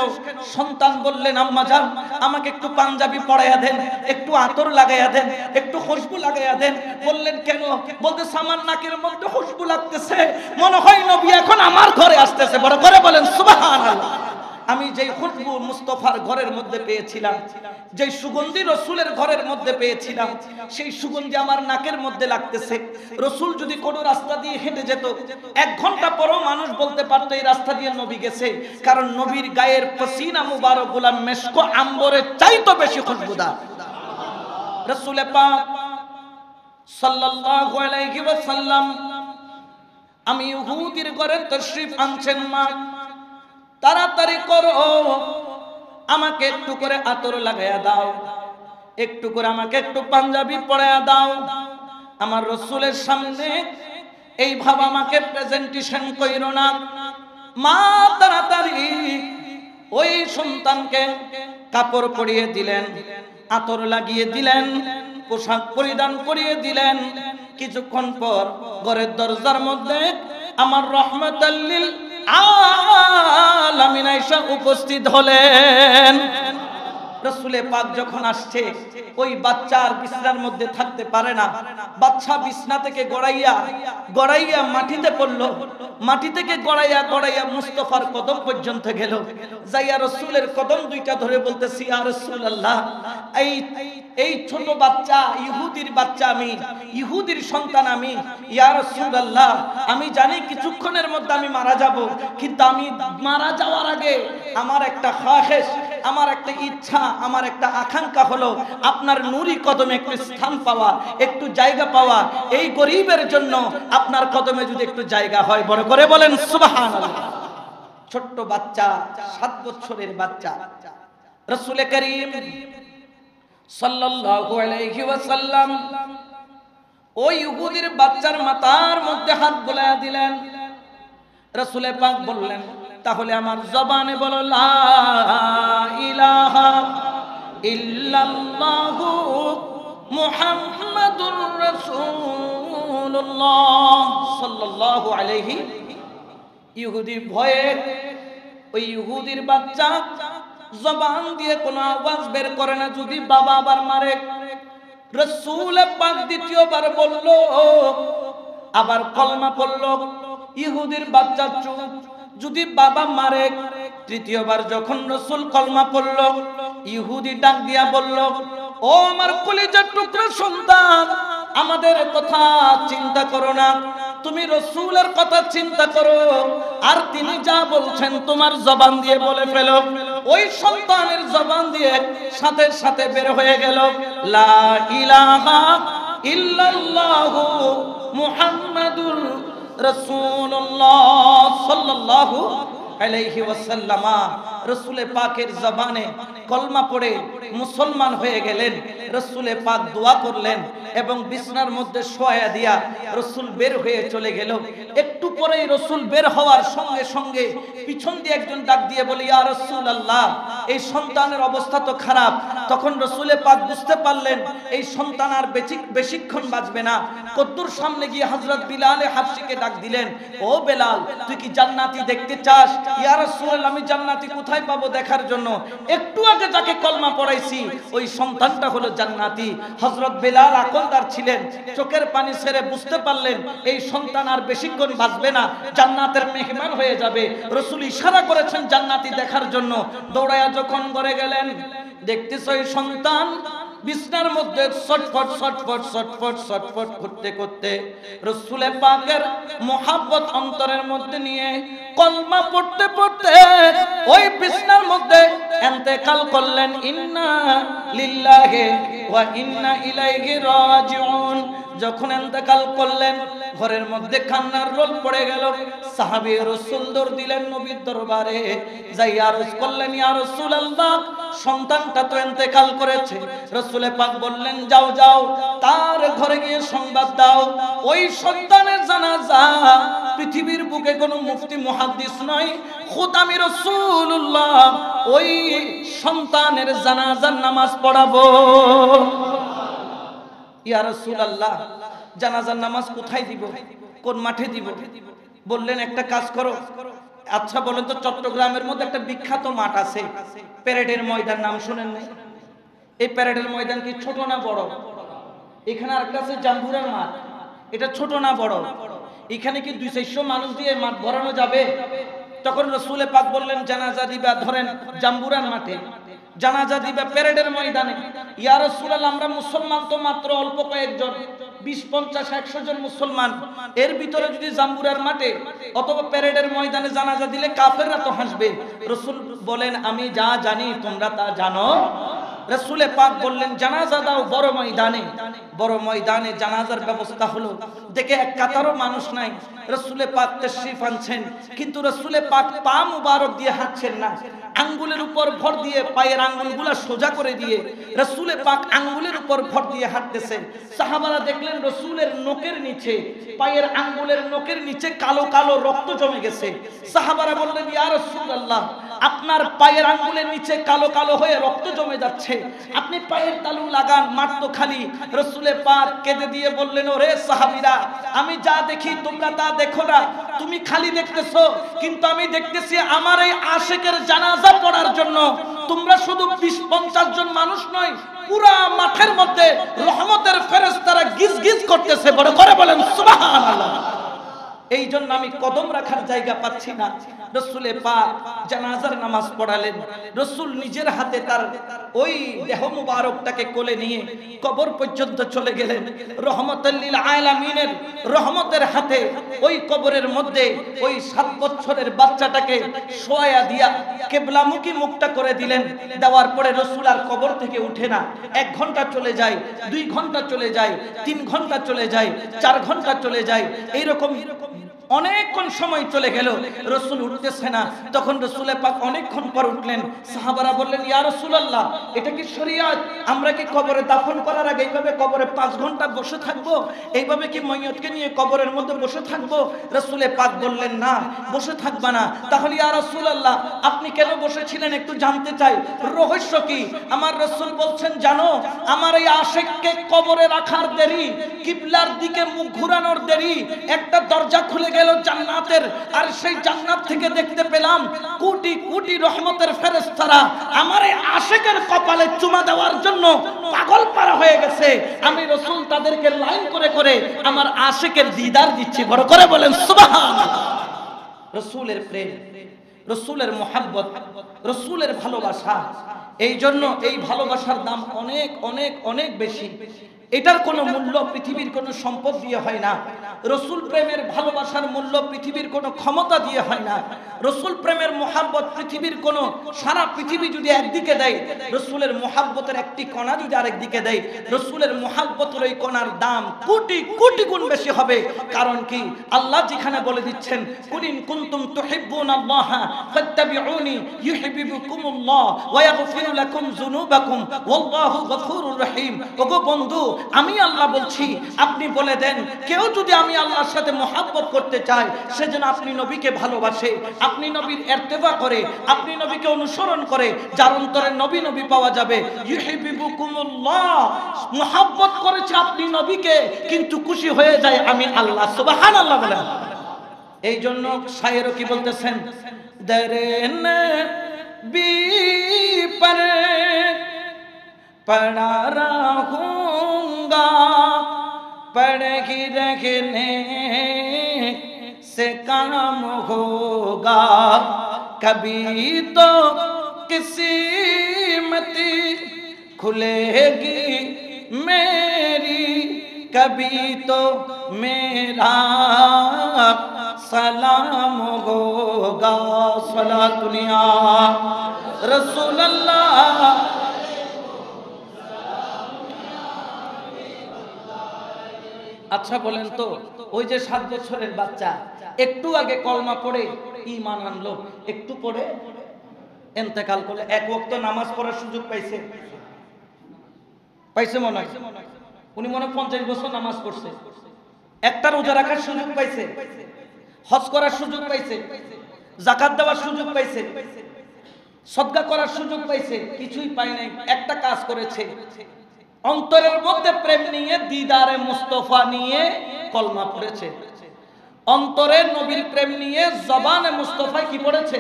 সন্তান বললেন, আম্মা জান আমাকে একটু পাঞ্জাবি পরাইয়া দেন, একটু আতর লাগাইয়া দেন, একটু খুশবু লাগাইয়া দেন। বললেন, কেন? বলতে আমার নাকের মধ্যে খুশবু লাগতেছে, মনে হয় নবী এখন আমার ঘরে আসতেছে। বড় করে বলেন সুবহানাল্লাহ। আমি যেই খুশবু মুস্তাফার ঘরের মধ্যে পেয়েছিলাম, যেই সুগন্ধি রসুলের ঘরের মধ্যে পেয়েছিলাম, সেই সুগন্ধি আমার নাকের মধ্যে লাগতেছে। রসুল যদি কোনো রাস্তা দিয়ে হেঁটে যেত, 1 ঘন্টা পরও মানুষ বলতে পারতো এই রাস্তা দিয়ে নবী গেছে, কারণ নবীর গায়ের পসিনা মুবারক গুলা মেশক আম্বরের চাইতো বেশি খুশবুদার। রাসূল পাক সাল্লাল্লাহু আলাইহি ওয়াসাল্লাম আমি ইহুদির ঘরে তশরিফ আনছেন মা, তাড়াতাড়ি করো, আমাকে একটু করে আতর লাগাইয়া দাও, একটু করে আমাকে একটু পাঞ্জাবি পরাইয়া দাও। আমার রাসূলের সামনে এইভাবে আমাকে প্রেজেন্টেশন কইরো না। মা তাড়াতাড়ি ওই সন্তানকে কাপড় পরিয়ে দিলেন, আতর লাগিয়ে দিলেন, পোশাক পরিধান করিয়ে দিলেন। কিছুক্ষণ পর ঘরের দরজার মধ্যে আমার রাহমাতাল লিল আলামিন আয়েশা উপস্থিত হলেন। রাসূলে পাক যখন আসছে, ওই বাচ্চার বিছনার মধ্যে থাকতে পারে না। বাচ্চা বিছনা থেকে গড়াইয়া মাটিতে পড়ল। মাটি থেকে গড়াইয়া মুস্তাফার কদম পর্যন্ত গেল। যাইয়া রাসূলের কদম দুইটা ধরে বলতেছি, ইয়া রাসূলুল্লাহ, এই ছোট বাচ্চা, ইহুদির বাচ্চা, আমি ইহুদির সন্তান, আমি ইয়া রাসূলুল্লাহ, আমি জানি কিছুক্ষণের মধ্যে আমি মারা যাব, কিন্তু আমি মারা যাওয়ার আগে আমার একটা খাহেশ, আমার একটা ইচ্ছা, আমার একটা আকাঙ্ক্ষা হলো আপনার নূরি কদমে একটু স্থান পাওয়া, একটু জায়গা পাওয়া। এই গরিবের জন্য আপনার কদমে যদি একটু জায়গা হয়, বড় করে বলেন সুবহানাল্লাহ। ছোট্ট বাচ্চা, 7 বছরের বাচ্চা, রাসূল করিম সাল্লাল্লাহু আলাইহি ওয়াসাল্লাম ওই ইহুদির বাচ্চার মাথার মধ্যে হাত বুলাইয়া দিলেন। রাসূল পাক বললেন, তাহলে আমার জবানে বলো লা ইলাহা ইল্লাল্লাহু মুহাম্মাদুর রাসূলুল্লাহ সাল্লাল্লাহু আলাইহি। ইহুদি ভয়ে, ওই ইহুদির বাচ্চা জবান দিয়ে কোনো আওয়াজ বের করে না, যদি বাবা আবার মারে। রাসূল পাক দ্বিতীয়বার বলল, আবার কলমা পড়ল। ইহুদির বাচ্চা চুপ, যদি বাবা মারে। তৃতীয়বার যখন রাসূল কলমা পড়ল, ইহুদি ডাক দিয়া বলল, ও আমার কলিজার টুকরা সন্তান, আমাদের কথা চিন্তা করো না, তুমি রাসূলের কথা চিন্তা করো, আর তিনি যা বলছেন তোমার জবান দিয়ে বলে ফেলো। ওই সন্তানের জবান দিয়ে সাথে সাথে বের হয়ে গেল, লা ইলাহা ইল্লাল্লাহু মুহাম্মাদুর রাসূলুল্লাহ সাল্লাল্লাহু আলাইহি ওয়াসাল্লাম। রাসূলে পাকের জবানে কলমা পড়ে মুসলমান হয়ে গেলেন। রাসূলে পাক দোয়া করলেন এবং বিছনার মধ্যে শোয়া দিয়া রাসূল বের হয়ে চলে গেল। একটু পরেই রাসূল বের হওয়ার সঙ্গে সঙ্গে পিছন দিয়ে একজন ডাক দিয়ে বলে, ইয়া রাসূলুল্লাহ, এই সন্তানের অবস্থা তো খারাপ। তখন রাসূলে পাক বুঝতে পারলেন এই সন্তান আর বেশিক্ষণ বাঁচবে না। কদ্দুর সামনে গিয়ে হযরত বিলাল হাবশিকে ডাক দিলেন, ও বেলাল, তুই কি জান্নাতি দেখতে চাস? ইয়া রাসূলুল্লাহ, আমি জান্নাতি কোথায় পাবো দেখার জন্য? একটু আগে যাকে কলমা পড়াইছি ওই সন্তানটা হলো জান্নাতি। হযরত বেলাল আকলদার ছিলেন, চোখের পানি ছেড়ে বুঝতে পারলেন এই সন্তান আর বেশিক্ষণ বাঁচবে না, জান্নাতের মেহমান হয়ে যাবে। রাসূল ইশারা করেছেন জান্নাতি দেখার জন্য। দৌড়ায়া যখন ঘরে গেলেন, দেখতেছ এই সন্তান বিছনার মধ্যে ছটফট ছটফট ছটফট ছটফট করতে করতে রাসূলে পাকের মোহাব্বত অন্তরের মধ্যে নিয়ে কলমা পড়তে পড়তে ওই বিছনার মধ্যে ইন্তেকাল করলেন। ইন্না লিল্লাহি ওয়া ইন্না ইলাইহি রাজিউন। যখন ইন্তেকাল করলেন, ঘরের মধ্যে কান্নার রোল পড়ে গেল। সাহাবী রাসূল দৌড় দিলেন নবীর দরবারে, যাই আরজ করলেন, ইয়া রাসূলুল্লাহ, সন্তানটা তো ইন্তেকাল করেছে। রাসূলে পাক বললেন, যাও যাও, তার ঘরে গিয়ে সংবাদ দাও, ওই সন্তানের জানাজা পৃথিবীর বুকে কোনো মুফতি মুহাদ্দিস নয়, খুদ আমি রাসূলুল্লাহ ওই সন্তানের জানাজার নামাজ পড়াবো। ইয়া রাসূলুল্লাহ, জানাজার নামাজ কোথায় দিব, কোন মাঠে দিব? বললেন, একটা কাজ করো, আচ্ছা বলেন তো, চট্টগ্রামের মধ্যে একটা বিখ্যাত মাঠ আছে, প্যারেডের ময়দান, নাম শুনেন নাই? এই প্যারেডের ময়দান কি ছোট না বড়? এখানে আরেকটা আছে জাম্বুরার মাঠ, এটা ছোট না বড়? এখানে কি 200 মানুষ দিয়ে মাঠ ভরানো যাবে? তখন রাসূলে পাক বললেন, জানাজা দিবা ধরেন জাম্বুরার মাঠে, জানাজা দিবা প্যারেডের ময়দানে। ইয়া রাসূলুল্লাহ, আমরা মুসলমান তো মাত্র অল্প কয়েকজন, 20, 50, 100 জন মুসলমান, এর ভিতরে যদি জাম্বুরার মাঠে অথবা প্যারেডের ময়দানে জানাজা দিলে কাফেররা তো হাসবে। রাসূল বলেন, আমি যা জানি তোমরা তা জানো রাসূলে পাক বললেন জানাজা দাও বড় ময়দানে। বড় ময়দানে জানাজার ব্যবস্থা হলো, দেখে এক কাতারও মানুষ নাই। রাসূলে পাক তাশরীফ আনছেন, কিন্তু রাসূলে পাক পা মুবারক দিয়ে হাঁটছেন না, আঙ্গুলের উপর ভর দিয়ে, পায়ের আঙ্গুলগুলো সোজা করে দিয়ে রাসূলে পাক আঙ্গুলের উপর ভর দিয়ে হাঁটতেছেন। সাহাবারা দেখলেন রাসূলের নখের নিচে, পায়ের আঙ্গুলের নখের নিচে কালো কালো রক্ত জমে গেছে। সাহাবারা বললেন ইয়া রাসূলুল্লাহ, আপনার পায়ের আঙ্গুলের নিচে কালো কালো হয়ে রক্ত জমে যাচ্ছে, আপনি পায়ের তালু লাগান, মারতো খালি। রাসূলে পাক কেঁদে দিয়ে বললেন ওরে সাহাবীরা, আমি যা দেখি তোমরা তা দেখো না, তুমি খালি দেখতেছো, কিন্তু আমি দেখতেছি আমার এই আশিকের জানাজা পড়ার জন্য তোমরা শুধু 20-50 জন মানুষ নয়, পুরা মাঠের মধ্যে রহমতের ফেরেশতারা গিজ গিজ করতেছে। বড় করে বলেন সুবহানাল্লাহ। এই জন্য আমি কদম রাখার জায়গা পাচ্ছি না। রাসূলে পাক জানাজার নামাজ পড়ালেন। রাসূল নিজের হাতে তার ওই দেহ মুবারকটাকে কোলে নিয়ে কবর পর্যন্ত চলে গেলেন। রহমাতুল লিল আলামিনের রহমতের হাতে ওই কবরের মধ্যে ওই 7 বছরের বাচ্চাটাকে শোয়া দিয়া কিবলামুখী মুখটা করে দিলেন। দেওয়ার পরে রাসূল আর কবর থেকে উঠে না। 1 ঘন্টা চলে যায়, 2 ঘন্টা চলে যায়, 3 ঘন্টা চলে যায়, 4 ঘন্টা চলে যায়, এইরকম অনেকক্ষণ সময় চলে গেল, রাসূল উঠতেছে না। তখন রাসূলে পাক অনেকক্ষণ পর উঠলেন। সাহাবারা বললেন ইয়া রাসূলুল্লাহ, এটা কি শরীয়ত? আমরা কি কবরে দাফন করার আগে এইভাবে কবরে 5 ঘন্টা বসে থাকবো? এইভাবে কি ময়্যতকে নিয়ে কবরের মধ্যে বসে থাকবো? রাসূলে পাক বললেন না, বসে থাকবা না। তাহলে ইয়া রাসূলুল্লাহ, আপনি কেন বসেছিলেন একটু জানতে চাই, রহস্য কি? আমার রাসূল বলছেন জানো, আমার এই আশিককে কবরে রাখার দেরি, কিবলার দিকে মুখ ঘুরানোর দেরি, একটা দরজা খুলে গেল জান্নাতের, আর সেই জান্নাত থেকে দেখতে পেলাম কোটি কোটি রহমতের ফেরেশতারা আমার এই আশিকের কপালে চুমা দেওয়ার জন্য পাগল পারা হয়ে গেছে। আমি রাসূল তাদেরকে লাইন করে করে আমার আশিকের দিদার দিচ্ছি। বড় করে বলেন সুবহানাল্লাহ। রাসূলের প্রেম, রাসূলের মুহাব্বত, রাসূলের ভালোবাসা, এই জন্য এই ভালোবাসার দাম অনেক অনেক অনেক বেশি। এটার কোনো মূল্য পৃথিবীর কোনো সম্পদ দিয়ে হয় না। রাসূল প্রেমের ভালোবাসার মূল্য পৃথিবীর কোনো ক্ষমতা দিয়ে হয় না। রাসূল প্রেমের মুহাব্বত পৃথিবীর কোনো, সারা পৃথিবী যদি একদিকে দেয়, রাসূলের মুহাব্বতের একটি কণা যদি আরেকদিকে দেয়, রাসূলের মুহাব্বতের ওই কণার দাম কোটি কোটি গুণ বেশি হবে। কারণ কি? আল্লাহ যেখানে বলে দিচ্ছেন কুলিন কুনতুম তুহিব্বুনাল্লাহা ফাত্তাবিউনি ইউহিব্বুকুমুল্লাহ ওয়া ইয়াগফিরু লাকুম যুনুবাকুম ওয়াল্লাহু গফুরুর রহিম। ওগো বন্ধু, আমি আল্লাহ বলছি, আপনি বলে দেন কেউ যদি আমি আল্লাহর সাথে মুহাব্বত করতে চায়, সেজন্য আপনি নবীকে ভালোবাসে, আপনি নবীর ইর্তেবা করে, আপনি নবীকে অনুসরণ করে, যার অন্তরে নবী নবী পাওয়া যাবে। ইউহিব্বুকুমুল্লাহ, মুহাব্বত করেছে আপনি নবীকে, কিন্তু খুশি হয়ে যায় আমি আল্লাহ। সুবহানাল্লাহ বলেন। এই জন্য শায়েরও কি বলতেছেন, দরে নবী पर पड़ा रहूंगा, पढ़ ही रखने से काम होगा, कभी तो किस्मत खुलेगी मेरी, कभी तो मेरा सलाम होगा। सला दुनिया रसूल अल्लाह। আচ্ছা বলেন তো, ওই যে 7 বছরের বাচ্চা একটু আগে কলমা পড়ে ঈমান আনলো, একটু পড়ে ইন্তেকাল করলো, 1 ওয়াক্ত নামাজ পড়ার সুযোগ পাইছে, পাইছে মনে হয়? উনি মনে 50 বছর নামাজ পড়ছে, একটা রোজা রাখার সুযোগ পাইছে, হজ করার সুযোগ পাইছে, যাকাত দেওয়ার সুযোগ পাইছে, সদকা করার সুযোগ পাইছে, কিছুই পায় নাই। একটা কাজ করেছে, অন্তরের মধ্যে প্রেম নিয়ে, দিদারে মুস্তাফা নিয়ে কলমা পড়েছে, অন্তরে নবীর প্রেম নিয়ে জবানে মুস্তাফায় কি পড়েছে?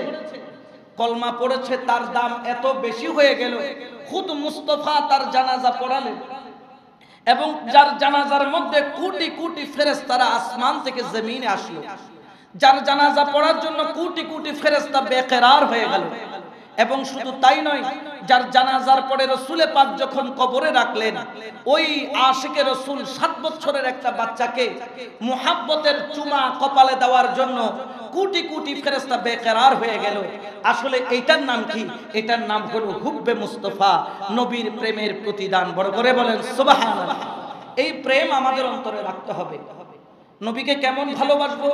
কলমা পড়েছে। তার দাম এত বেশি হয়ে গেল, খুদ মুস্তাফা তার জানাজা পড়ালেন, এবং যার জানাজার মধ্যে কোটি কোটি ফেরেশতারা আসমান থেকে জমিনে আসলো, যার জানাজা পড়ার জন্য কোটি কোটি ফেরেশতা বেকরার হয়ে গেল। এবং শুধু তাই নয়, যার জানাজার পরে রসুলে পাক যখন কবরে রাখলেন, ওই আশিকে রসুল 7 বছরের একটা বাচ্চাকে মুহাব্বতের চুমা কপালে দেওয়ার জন্য কোটি কোটি ফেরেশতা বেকরার হয়ে গেল। আসলে এইটার নাম কি? এটার নাম হলো হুব্বে মুস্তাফা, নবীর প্রেমের প্রতিদান। বড় করে বলেন সুবহানাল্লাহ। এই প্রেম আমাদের অন্তরে রাখতে হবে। নবীকে কেমন ভালোবাসবো?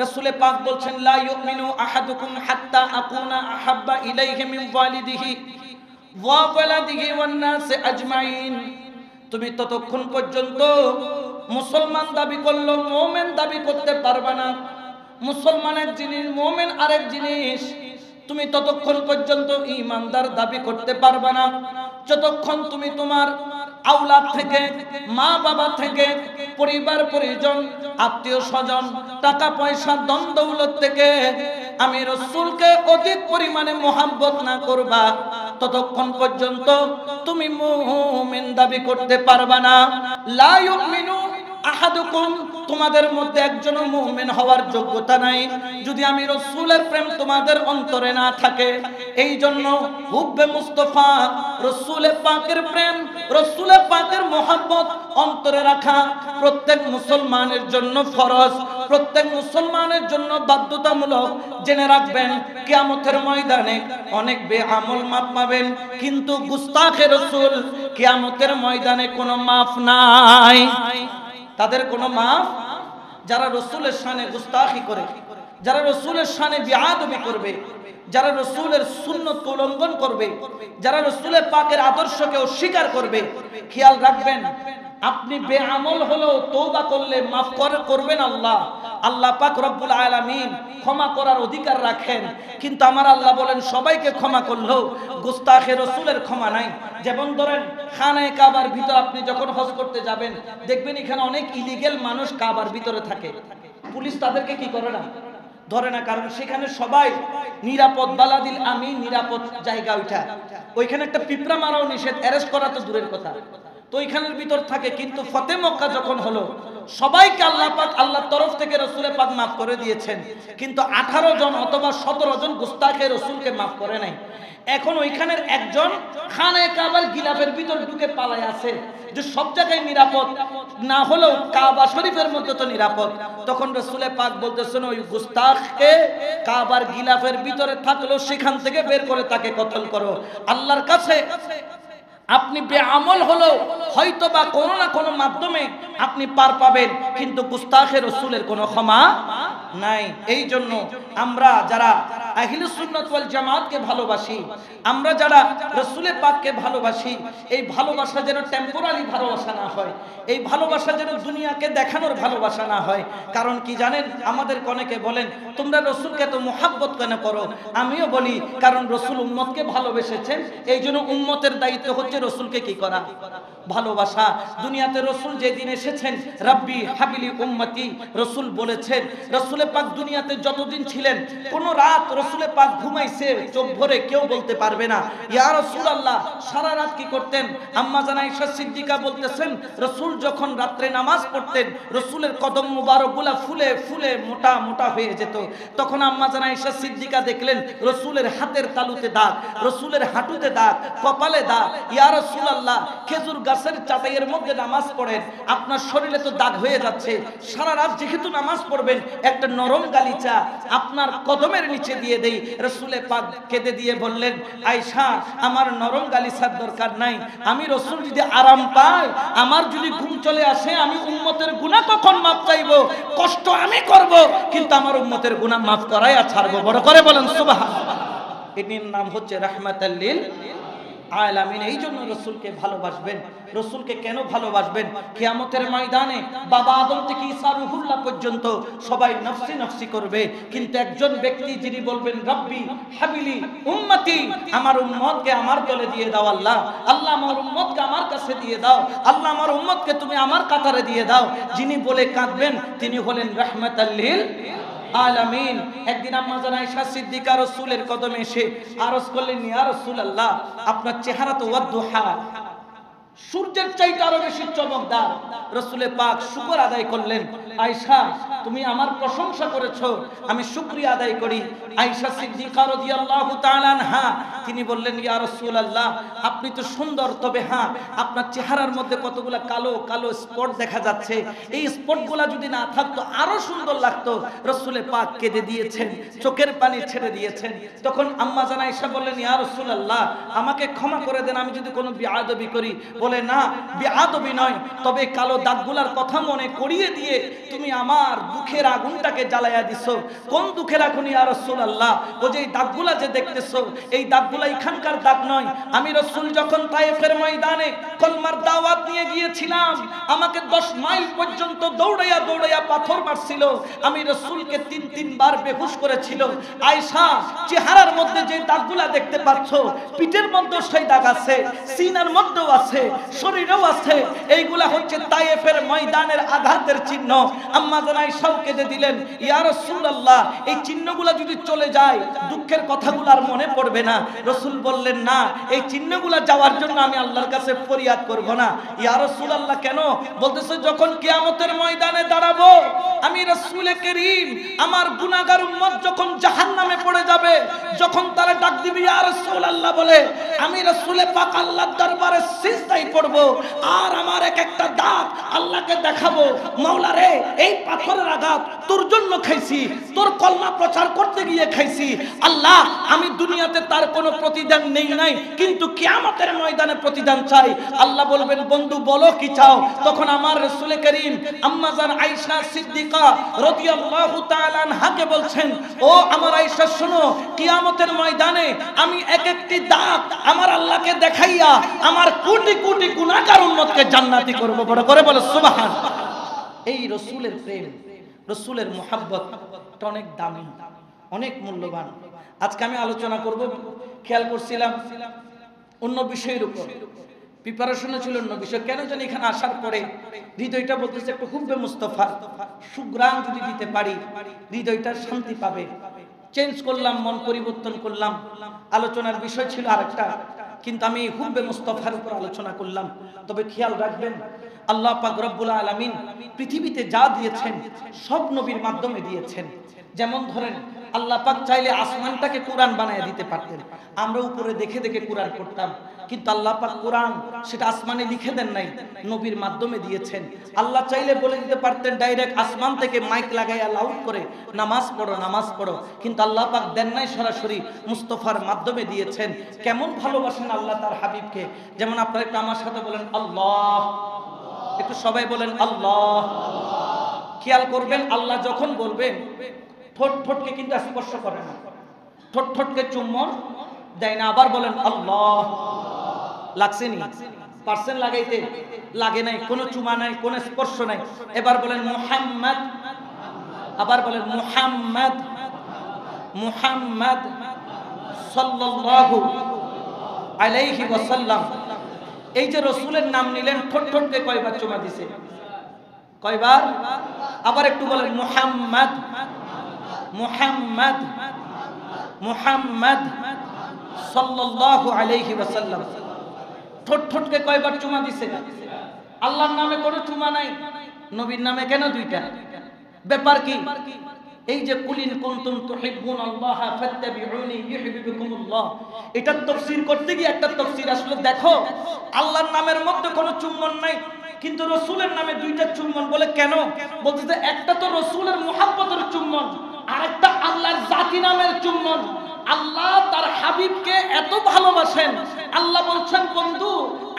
রাসূলে পাক বলছেন, লা ইউমিনু আহাদুকুম হাত্তা আকুনা আহাব্বা ইলাইহি মিন ওয়ালিদিহি ওয়া ওয়ালাদিহি ওয়ান নাস আজমাইন। তুমি ততক্ষণ পর্যন্ত মুসলমান দাবি করলো, মুমিন দাবি করতে পারবে না। মুসলমান এক জিনিস, মুমিন আরেক জিনিস। তুমি ততক্ষণ পর্যন্ত ঈমানদার দাবি করতে পারবে না যতক্ষণ তুমি তোমার আওলাদ থেকে, মা বাবা থেকে, পরিবার পরিজন, আত্মীয় স্বজন, টাকা পয়সা, ধন দৌলত থেকে আমি রাসূলকে অধিক পরিমাণে মোহাব্বত না করবা, ততক্ষণ পর্যন্ত তুমি মুমিন দাবি করতে পারবা না। লা ইউমিনু আহাদুকুম, তোমাদের মধ্যে একজনও মুমিন হওয়ার যোগ্যতা নাই যদি আমি রাসূলের প্রেম তোমাদের অন্তরে না থাকে। এই জন্য হুব্বে মুস্তাফা, রাসূলে পাকের প্রেম, রাসূলে পাকের মোহাব্বত অন্তরে রাখা প্রত্যেক মুসলমানের জন্য ফরজ, প্রত্যেক মুসলমানের জন্য বাধ্যতামূলক। জেনে রাখবেন, কিয়ামতের ময়দানে অনেক বেআমল মাপ পাবেন, কিন্তু গুস্তাখে রাসূল কিয়ামতের ময়দানে কোনো মাফ নাই। তাদের কোনো মাফ, যারা রাসূলের শানে গুস্তাখি করে, যারা রাসূলের শানে বিআদবি করবে, যারা রাসূলের সুন্নাত উল্লঙ্ঘন করবে, যারা রাসূলের পাকের আদর্শকে অস্বীকার করবে, খেয়াল রাখবেন আপনি বেআমল হলেও তওবা করলে মাফ করবেন আল্লাহ। আল্লাহ পাক রব্বুল আলামিন ক্ষমা করার অধিকার রাখেন, কিন্তু আমার আল্লাহ বলেন সবাইকে ক্ষমা করলেও গুস্তাখে রাসূলের ক্ষমা নাই। যেমন ধরেন খানায়ে কাবার ভিতর আপনি যখন হজ করতে যাবেন, দেখবেন এখানে অনেক ইলিগেল মানুষ কাবার ভিতরে থাকে। পুলিশ তাদেরকে কি করে না, ধরে না, কারণ সেখানে সবাই নিরাপদ, বালাদিল আমিন, নিরাপদ জায়গা ওইটা। ওইখানে একটা পিঁপড়া মারাও নিষেধ, অ্যারেস্ট করা তো দূরের কথা, তো ওইখানের ভিতর থাকে। কিন্তু ফতে মক্কা যখন হলো, সবাইকে আল্লাহ পাক আল্লাহর তরফ থেকে রাসূলের পাক মাফ করে দিয়েছেন, কিন্তু 18 জন অথবা 17 জন গুস্তাখে রাসূলকে মাফ করে নাই। এখন ওইখানের একজন খানায়ে কাবার গিলাফের ভিতর ঢুকে পালায় আছে, যে সব জায়গায় নিরাপদ না হলেও কাবা শরীফের মধ্যে তো নিরাপদ। তখন রাসূলের পাক বলতেছেন, ওই গুস্তাখকে কাবার গিলাফের ভিতরে থাকলো, সেখান থেকে বের করে তাকে কতল করো। আল্লাহর কাছে আপনি বেআমল হলেও হয়তো বা কোনো না কোনো মাধ্যমে আপনি পার পাবেন, কিন্তু গুস্তাখে রাসূলের কোনো ক্ষমা নাই। এই জন্য আমরা যারা আহলে সুন্নাত ওয়াল জামাতকে ভালোবাসি, আমরা যারা রাসূলের পাককে ভালোবাসি, এই ভালোবাসা যেন টেম্পোরারি ভালোবাসা না হয়, এই ভালোবাসা যেন দুনিয়াকে দেখানোর ভালোবাসা না হয়। কারণ কি জানেন, আমাদের অনেকে বলেন তোমরা রাসূলকে তো মুহাব্বত কেন করো? আমিও বলি, কারণ রাসূল উম্মতকে ভালোবেসেছেন, এই জন্য উম্মতের দায়িত্ব হচ্ছে রাসূলকে কি করা, ভালোবাসা। দুনিয়াতে রাসূল যেদিন এসেছেন, রাব্বি হাবিলি উম্মতি, রাসূল বলেছেন, রাসূলের পাক দুনিয়াতে যতদিন ছিলেন কোন রাত রাসূলের পাক ঘুমাইছে চোখ ভরে কেউ বলতে পারবে না। ইয়া রাসূলুল্লাহ, সারা রাত কি করতেন? আম্মা জান আয়েশা সিদ্দিকা বলতেছেন, রাসূল যখন রাত্রে নামাজ পড়তেন, রাসূলের কদম মুবারকগুলা ফুলে ফুলে মোটা মোটা হয়ে যেত। তখন আম্মা জান আয়েশা সিদ্দিকা দেখলেন রাসূলের হাতের তালুতে দাগ, রাসূলের হাঁটুতে দাগ, কপালে দাগ। ইয়া রাসূলুল্লাহ, খেজুর গাছের চাটাইয়ের মধ্যে নামাজ পড়েন, আপনার শরীরে তো দাগ হয়ে যাচ্ছে, সারা রাত যেহেতু নামাজ পড়বেন, একটা নরম গালিচা আপনার কদমের নিচে দিয়ে দেই। রাসূলে পাক কেঁদে দিয়ে বললেন, আয়েশা, আমার নরম গালিচার দরকার নাই, আমি রাসূল যদি আরাম পাই, আমার যদি ঘুম চলে আসে, আমি উম্মতের গুনাহ কখন মাফ চাইবো? কষ্ট আমি করব, কিন্তু আমার উম্মতের গুনাহ মাফ করাই আর ছাড়বো। বড় করে বলেন সুবহানাল্লাহ। এটির নাম হচ্ছে রাহমাতাল লিল আলামিন। এই জন্য রাসূলকে ভালোবাসবেন। রাসূলকে কেন ভালোবাসবেন? কিয়ামতের ময়দানে বাবা আদম থেকে ঈসা রূহুল্লাহ পর্যন্ত সবাই নফসি নফসি করবে, কিন্তু একজন ব্যক্তি যিনি বলবেন, রব্বি হাবিলি উম্মতি, আমার উম্মতকে আমার দলে দিয়ে দাও আল্লাহ, আল্লাহ আমার উম্মতকে আমার কাছে দিয়ে দাও, আল্লাহ আমার উম্মতকে তুমি আমার কাতারে দিয়ে দাও, যিনি বলে কাঁদবেন তিনি হলেন রাহমাতাল লিল আলামিন। একদিন আম্মা জান আয়েশা সিদ্দিকা রাসূলের কদমে এসে আরজ করলেন, ইয়া রাসূলুল্লাহ, আপনার চেহারা তো ওয়াদুহা, সূর্যের চাইতে আরো বেশি চমকদার। রাসূলে পাক শুকর আদায় করলেন, আয়েশা তুমি আমার প্রশংসা করেছো, আমি শুকরিয়া আদায় করি। আয়েশা সিদ্দিকা রাদিয়াল্লাহু তাআলা আনহা তিনি বললেন, ইয়া রাসূলুল্লাহ আপনি তো সুন্দর, তবে হ্যাঁ আপনার চেহারার মধ্যে কতগুলা কালো কালো স্পট দেখা যাচ্ছে, এই স্পটগুলা যদি না থাকতো আরো সুন্দর লাগতো। রাসূলে পাক কেঁদে দিয়েছেন, চোখের পানি ছেড়ে দিয়েছেন। তখন আম্মা জান আয়েশা বললেন, ইয়া রাসূলুল্লাহ আমাকে ক্ষমা করে দেন, আমি যদি কোনো বিআদবি করি। বলে না, বিআদবি নয়, তবে কালো দাগগুলার কথা মনে করিয়ে দিয়ে তুমি আমার দুঃখের আগুনটাকে জ্বালাইয়া দিছো। কোন দুঃখের আগুন ইয়া রাসূলুল্লাহ? ও যে দাগগুলা যে দেখতেছো, এই দাগগুলা এখানকার দাগ নয়। আমি রাসূল যখন তায়েফের ময়দানে কলমার দাওয়াত নিয়ে গিয়েছিলাম, আমাকে 10 মাইল পর্যন্ত দৌড়াইয়া দৌড়াইয়া পাথর মারছিল, আমি রাসূলকে 3 বার বেহুশ করেছিল। আয়েশা চেহারার মধ্যে যে দাগগুলা দেখতে পাচ্ছ, পিঠের মধ্যে সেই দাগ আছে, সিনার মধ্যেও আছে, শরীরেও আছে, এইগুলা হচ্ছে তায়েফের ময়দানের আঘাতের চিহ্ন। আম্মা জান আয়েশাও কেঁদে দিলেন, ইয়া রাসূলুল্লাহ এই চিহ্নগুলা যদি চলে যায় দুঃখের কথাগুলো আর মনে পড়বে না। রাসূল বললেন, না এই চিহ্নগুলা যাওয়ার জন্য আমি আল্লাহর কাছে ফরিয়াদ করব না। ইয়া রাসূলুল্লাহ কেন? বলতেছে যখন কিয়ামতের ময়দানে দাঁড়াবো আমি রাসূলে কারীম, আমার গুনাহগার উম্মত যখন জাহান্নামে পড়ে যাবে, যখন তারা ডাক দিবে ইয়া রাসূলুল্লাহ বলে, আমি রাসূলে পাক আল্লাহর দরবারে সিজদায় পড়ব আর আমার এক একটা দাগ আল্লাহকে দেখাবো, মাওলা রে এই পাথরের আঘাত তোর জন্য খাইছি, তোর কলমা প্রচার করতে গিয়ে খাইছি। আল্লাহ আমি দুনিয়াতে তার কোনো প্রতিদান নেই নাই, কিন্তু কিয়ামতের ময়দানে প্রতিদান চাই। আল্লাহ বলবেন, বন্ধু বলো কি চাও? তখন আমার রাসূলে কারীম আম্মা জান আয়েশা সিদ্দিকা রাদিয়াল্লাহু তাআলা আনহাকে বলছেন, ও আমার আয়েশা শোনো, কিয়ামতের ময়দানে আমি এক একটি দাগ আমার আল্লাহকে দেখাইয়া আমার কোটি কোটি গুনাহগার উম্মতকে জান্নাতি করব। বড় করে বলো সুবহানাল্লাহ। এই রাসূলের প্রেম, রাসূলের মুহাব্বত এটা অনেক দামি, অনেক মূল্যবান। আজকে আমি আলোচনা করব, খেয়াল করছিলাম অন্য বিষয়ের উপর, প্রিপারেশনে ছিল অন্য বিষয়। কেন জানি এখানে আসার পরে হৃদয়টা বলতেছে একটু হুব্বে মুস্তাফা সুগ্রাম যদি দিতে পারি হৃদয়টা শান্তি পাবে। চেঞ্জ করলাম, মন পরিবর্তন করলাম, আলোচনার বিষয় ছিল আরেকটা, কিন্তু আমি হুব্বে মুস্তাফার উপর আলোচনা করলাম। তবে খেয়াল রাখবেন, আল্লাহ পাক রব্বুল আলামিন পৃথিবীতে যা দিয়েছেন সব নবীর মাধ্যমে দিয়েছেন। যেমন ধরেন আল্লাহ পাক চাইলে আসমানটাকে কোরআন বানায় দিতে পারতেন, আমরা উপরে দেখে দেখে কোরআন পড়তাম, কিন্তু আল্লাহ পাক কোরআন সেটা আসমানে লিখে দেন নাই, নবীর মাধ্যমে দিয়েছেন। আল্লাহ চাইলে বলে দিতে পারতেন ডাইরেক্ট আসমান থেকে মাইক লাগাইয়া লাউড করে নামাজ পড়ো নামাজ পড়ো, কিন্তু আল্লাহ পাক দেন নাই, সরাসরি মুস্তাফার মাধ্যমে দিয়েছেন। কেমন ভালোবাসেন আল্লাহ তার হাবিবকে। যেমন আপনারা একটু আমার সাথে বলেন আল্লাহ, একটু সবাই বলেন আল্লাহ। খেয়াল করবেন আল্লাহ যখন বলবেন ঠোঁট ঠোঁটকে কিন্তু স্পর্শ করে না, ঠোঁট ঠোঁটকে চুম্বন দেয় না। আবার বলেন আল্লাহ, লাগছে নি? পারছেন লাগাইতে? লাগে নাই, কোনো চুমা নাই, কোনো স্পর্শ নাই। এবার বলেন মুহাম্মদ, আবার বলেন মুহাম্মদ, মুহাম্মদ সাল্লাল্লাহু আলাইহি ওয়াসাল্লাম। এই যে রাসূলের নাম নিলেন, ঠোঁট ঠোঁটকে কয়বার চুমা দিছে? কয়বার? আবার একটু বলেন মুহাম্মদ, মুহাম্মদ, মুহাম্মদ সাল্লাল্লাহু আলাইহি ওয়াসাল্লাম। ঠোঁট ঠোঁটকে কয়বার চুমা দিছে? আল্লাহর নামে কোনো চুমা নাই, নবীর নামে কেন দুইটা? ব্যাপার কি? এই যে কুলিন কুনতুম তুহিব্বুনাল্লাহ ফাত্তাবিউনি ইউহিব্বুকুমুল্লাহ, এটা তাফসীর করতে গিয়ে একটা তাফসীর আসলে দেখো, আল্লাহর নামের মধ্যে কোনো চুম্বন নাই, কিন্তু রাসূলের নামে দুইটা চুম্বন। বলে কেন? বলতে একটা তো রাসূলের মুহাব্বতের চুম্বন, আরেকটা আল্লাহর জাতি নামের চুম্বন। আল্লাহ তার হাবিবকে এত ভালোবাসেন, আল্লাহ বলছেন বন্ধু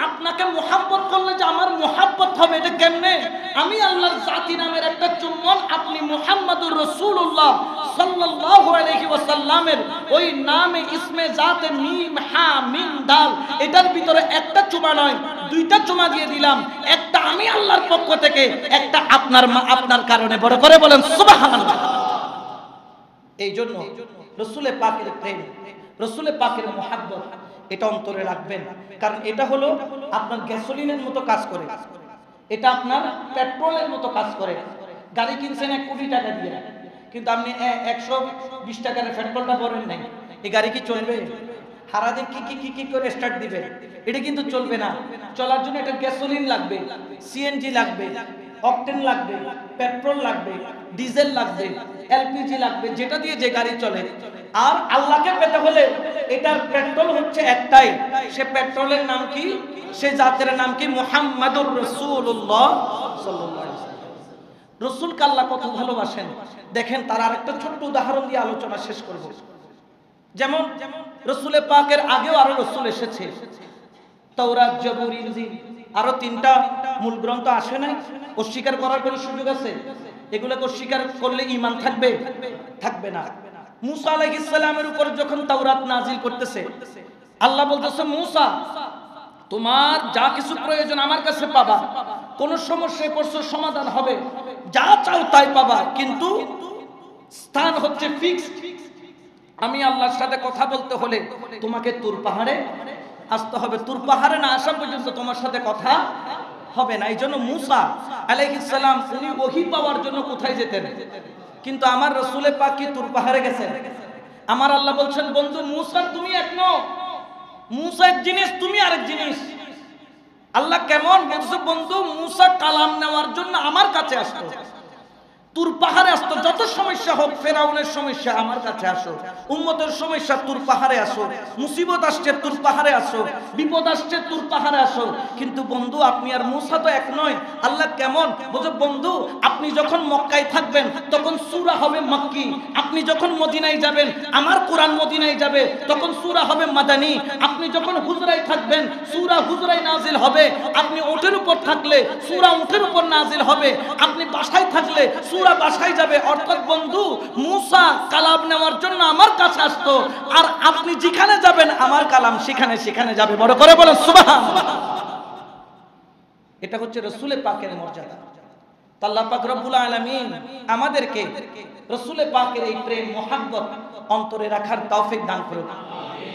আপনাকে মুহাব্বত করলে যে আমার মুহাব্বত হবে, এটা কেমনে? আমি আল্লাহর জাতি নামের একটা চুম্বন, আপনি মুহাম্মাদুর রাসূলুল্লাহ সাল্লাল্লাহু আলাইহি ওয়াসাল্লামের ওই নামে ইসমে জাতে মিম হা মিম দাল, এটার ভিতরে একটা চুমা নয় দুইটা চুমা দিয়ে দিলাম, একটা আমি আল্লাহর পক্ষ থেকে, একটা আপনার কারণে। বড় করে বলেন সুবহানাল্লাহ। এই জন্য রাসূলে পাকের প্রেম, রাসূলে পাকের মুহাব্বত এটা অন্তরে রাখবেন, কারণ এটা হলো আপনার গ্যাসোলিনের মতো কাজ করে, এটা আপনার পেট্রোলের মতো কাজ করে। গাড়ি কিনছেন 1 কোটি টাকা দিয়ে, কিন্তু আপনি 120 টাকার পেট্রোলটা ভরেন নাই, এই গাড়ি কি চলবে? সারাদিন কি করে স্টার্ট দিবেন, এটা কিন্তু চলবে না। চলার জন্য একটা গ্যাসোলিন লাগবে, সিএনজি লাগবে, অকটেন লাগবে, পেট্রোল লাগবে, ডিজেল লাগবে, এলপিজি লাগবে, যেটা দিয়ে যে গাড়ি চলে। আর আল্লাহকে পেতে হলে এটার পেট্রোল হচ্ছে একটাই, সে পেট্রোলের নাম কি, সে জাতের নাম কি, মুহাম্মাদুর রাসূলুল্লাহ সাল্লাল্লাহু আলাইহি ওয়াসাল্লাম। রাসূলকে আল্লাহ কত ভালোবাসেন দেখেন। তার আরেকটা ছোট্ট উদাহরণ দিয়ে আলোচনা শেষ করব। যেমন রাসূলে পাকের আগেও আরো রাসূল এসেছে, তাওরাত, জবুর, ইনজিল, আরো 3টা মূল গ্রন্থ আসে নাই। অস্বীকার করার কোনো সুযোগ আছে? এগুলোকে অস্বীকার করলে ঈমান থাকবে? থাকবে না। মুসা আলাইহিস সালামের উপর যখন তাওরাত নাজিল করতেছে, আল্লাহ বলতেছে, মুসা তোমার যা কিছু প্রয়োজন আমার কাছে পাবা, কোন সমস্যায় পড়ছো সমাধান হবে, যা চাও তাই পাবা, কিন্তু স্থান হচ্ছে ফিক্সড। আমি আল্লাহর সাথে কথা বলতে হলে তোমাকে তুর পাহাড়ে আসতে হবে, তুর পাহাড়ে না আসা পর্যন্ত তোমার সাথে কথা হবে না। এই জন্য মুসা আলাইহিস সালাম উনি ওহী পাওয়ার জন্য কোথায় যেতেন? কিন্তু আমার রাসূলে পাক কি তুর পাহাড়ে গেছেন? আমার আল্লাহ বলছেন, বন্ধু মুসা তুমি এক নও, মুসা এক জিনিস, তুমি আরেক জিনিস। আল্লাহ কেমন বলছে, বন্ধু মুসা কালাম নেওয়ার জন্য আমার কাছে আসতো, তুর পাহাড়ে আসতো। যত সমস্যা হোক, ফেরাউনের সমস্যা আমার কাছে আসো, উম্মতের সমস্যা তুর পাহাড়ে আসো, মুসিবত আসছে তুর পাহাড়ে আসো, বিপদ আসছে তুর পাহাড়ে আসো। কিন্তু বন্ধু আপনি আর মুসা তো এক নয়। আল্লাহ কেমন বলছে, বন্ধু আপনি যখন মক্কায় থাকবেন তখন সূরা হবে মক্কি, আপনি যখন মদিনায় যাবেন আমার কোরআন মদিনায় যাবে, তখন সূরা হবে মাদানী। আপনি যখন হুজরায় থাকবেন সূরা হুজরায় নাজিল হবে, আপনি উটের উপর থাকলে সূরা উটের উপর নাজিল হবে, আপনি বাসায় থাকলে সূরা বাসায় যাবে। অর্থাৎ বন্ধু মুসা কালাম নেওয়ার জন্য আমার কাছে আসতো, আর আপনি যেখানে যাবেন আমার কালাম সেখানে সেখানে যাবে। বড় করে বলেন সুবহানাল্লাহ। এটা হচ্ছে রাসূলে পাকের মর্যাদা। আল্লাহ পাক রব্বুল আলামিন আমাদেরকে রাসূলে পাকের এই প্রেম মহব্বত অন্তরে রাখার তৌফিক দান করুন।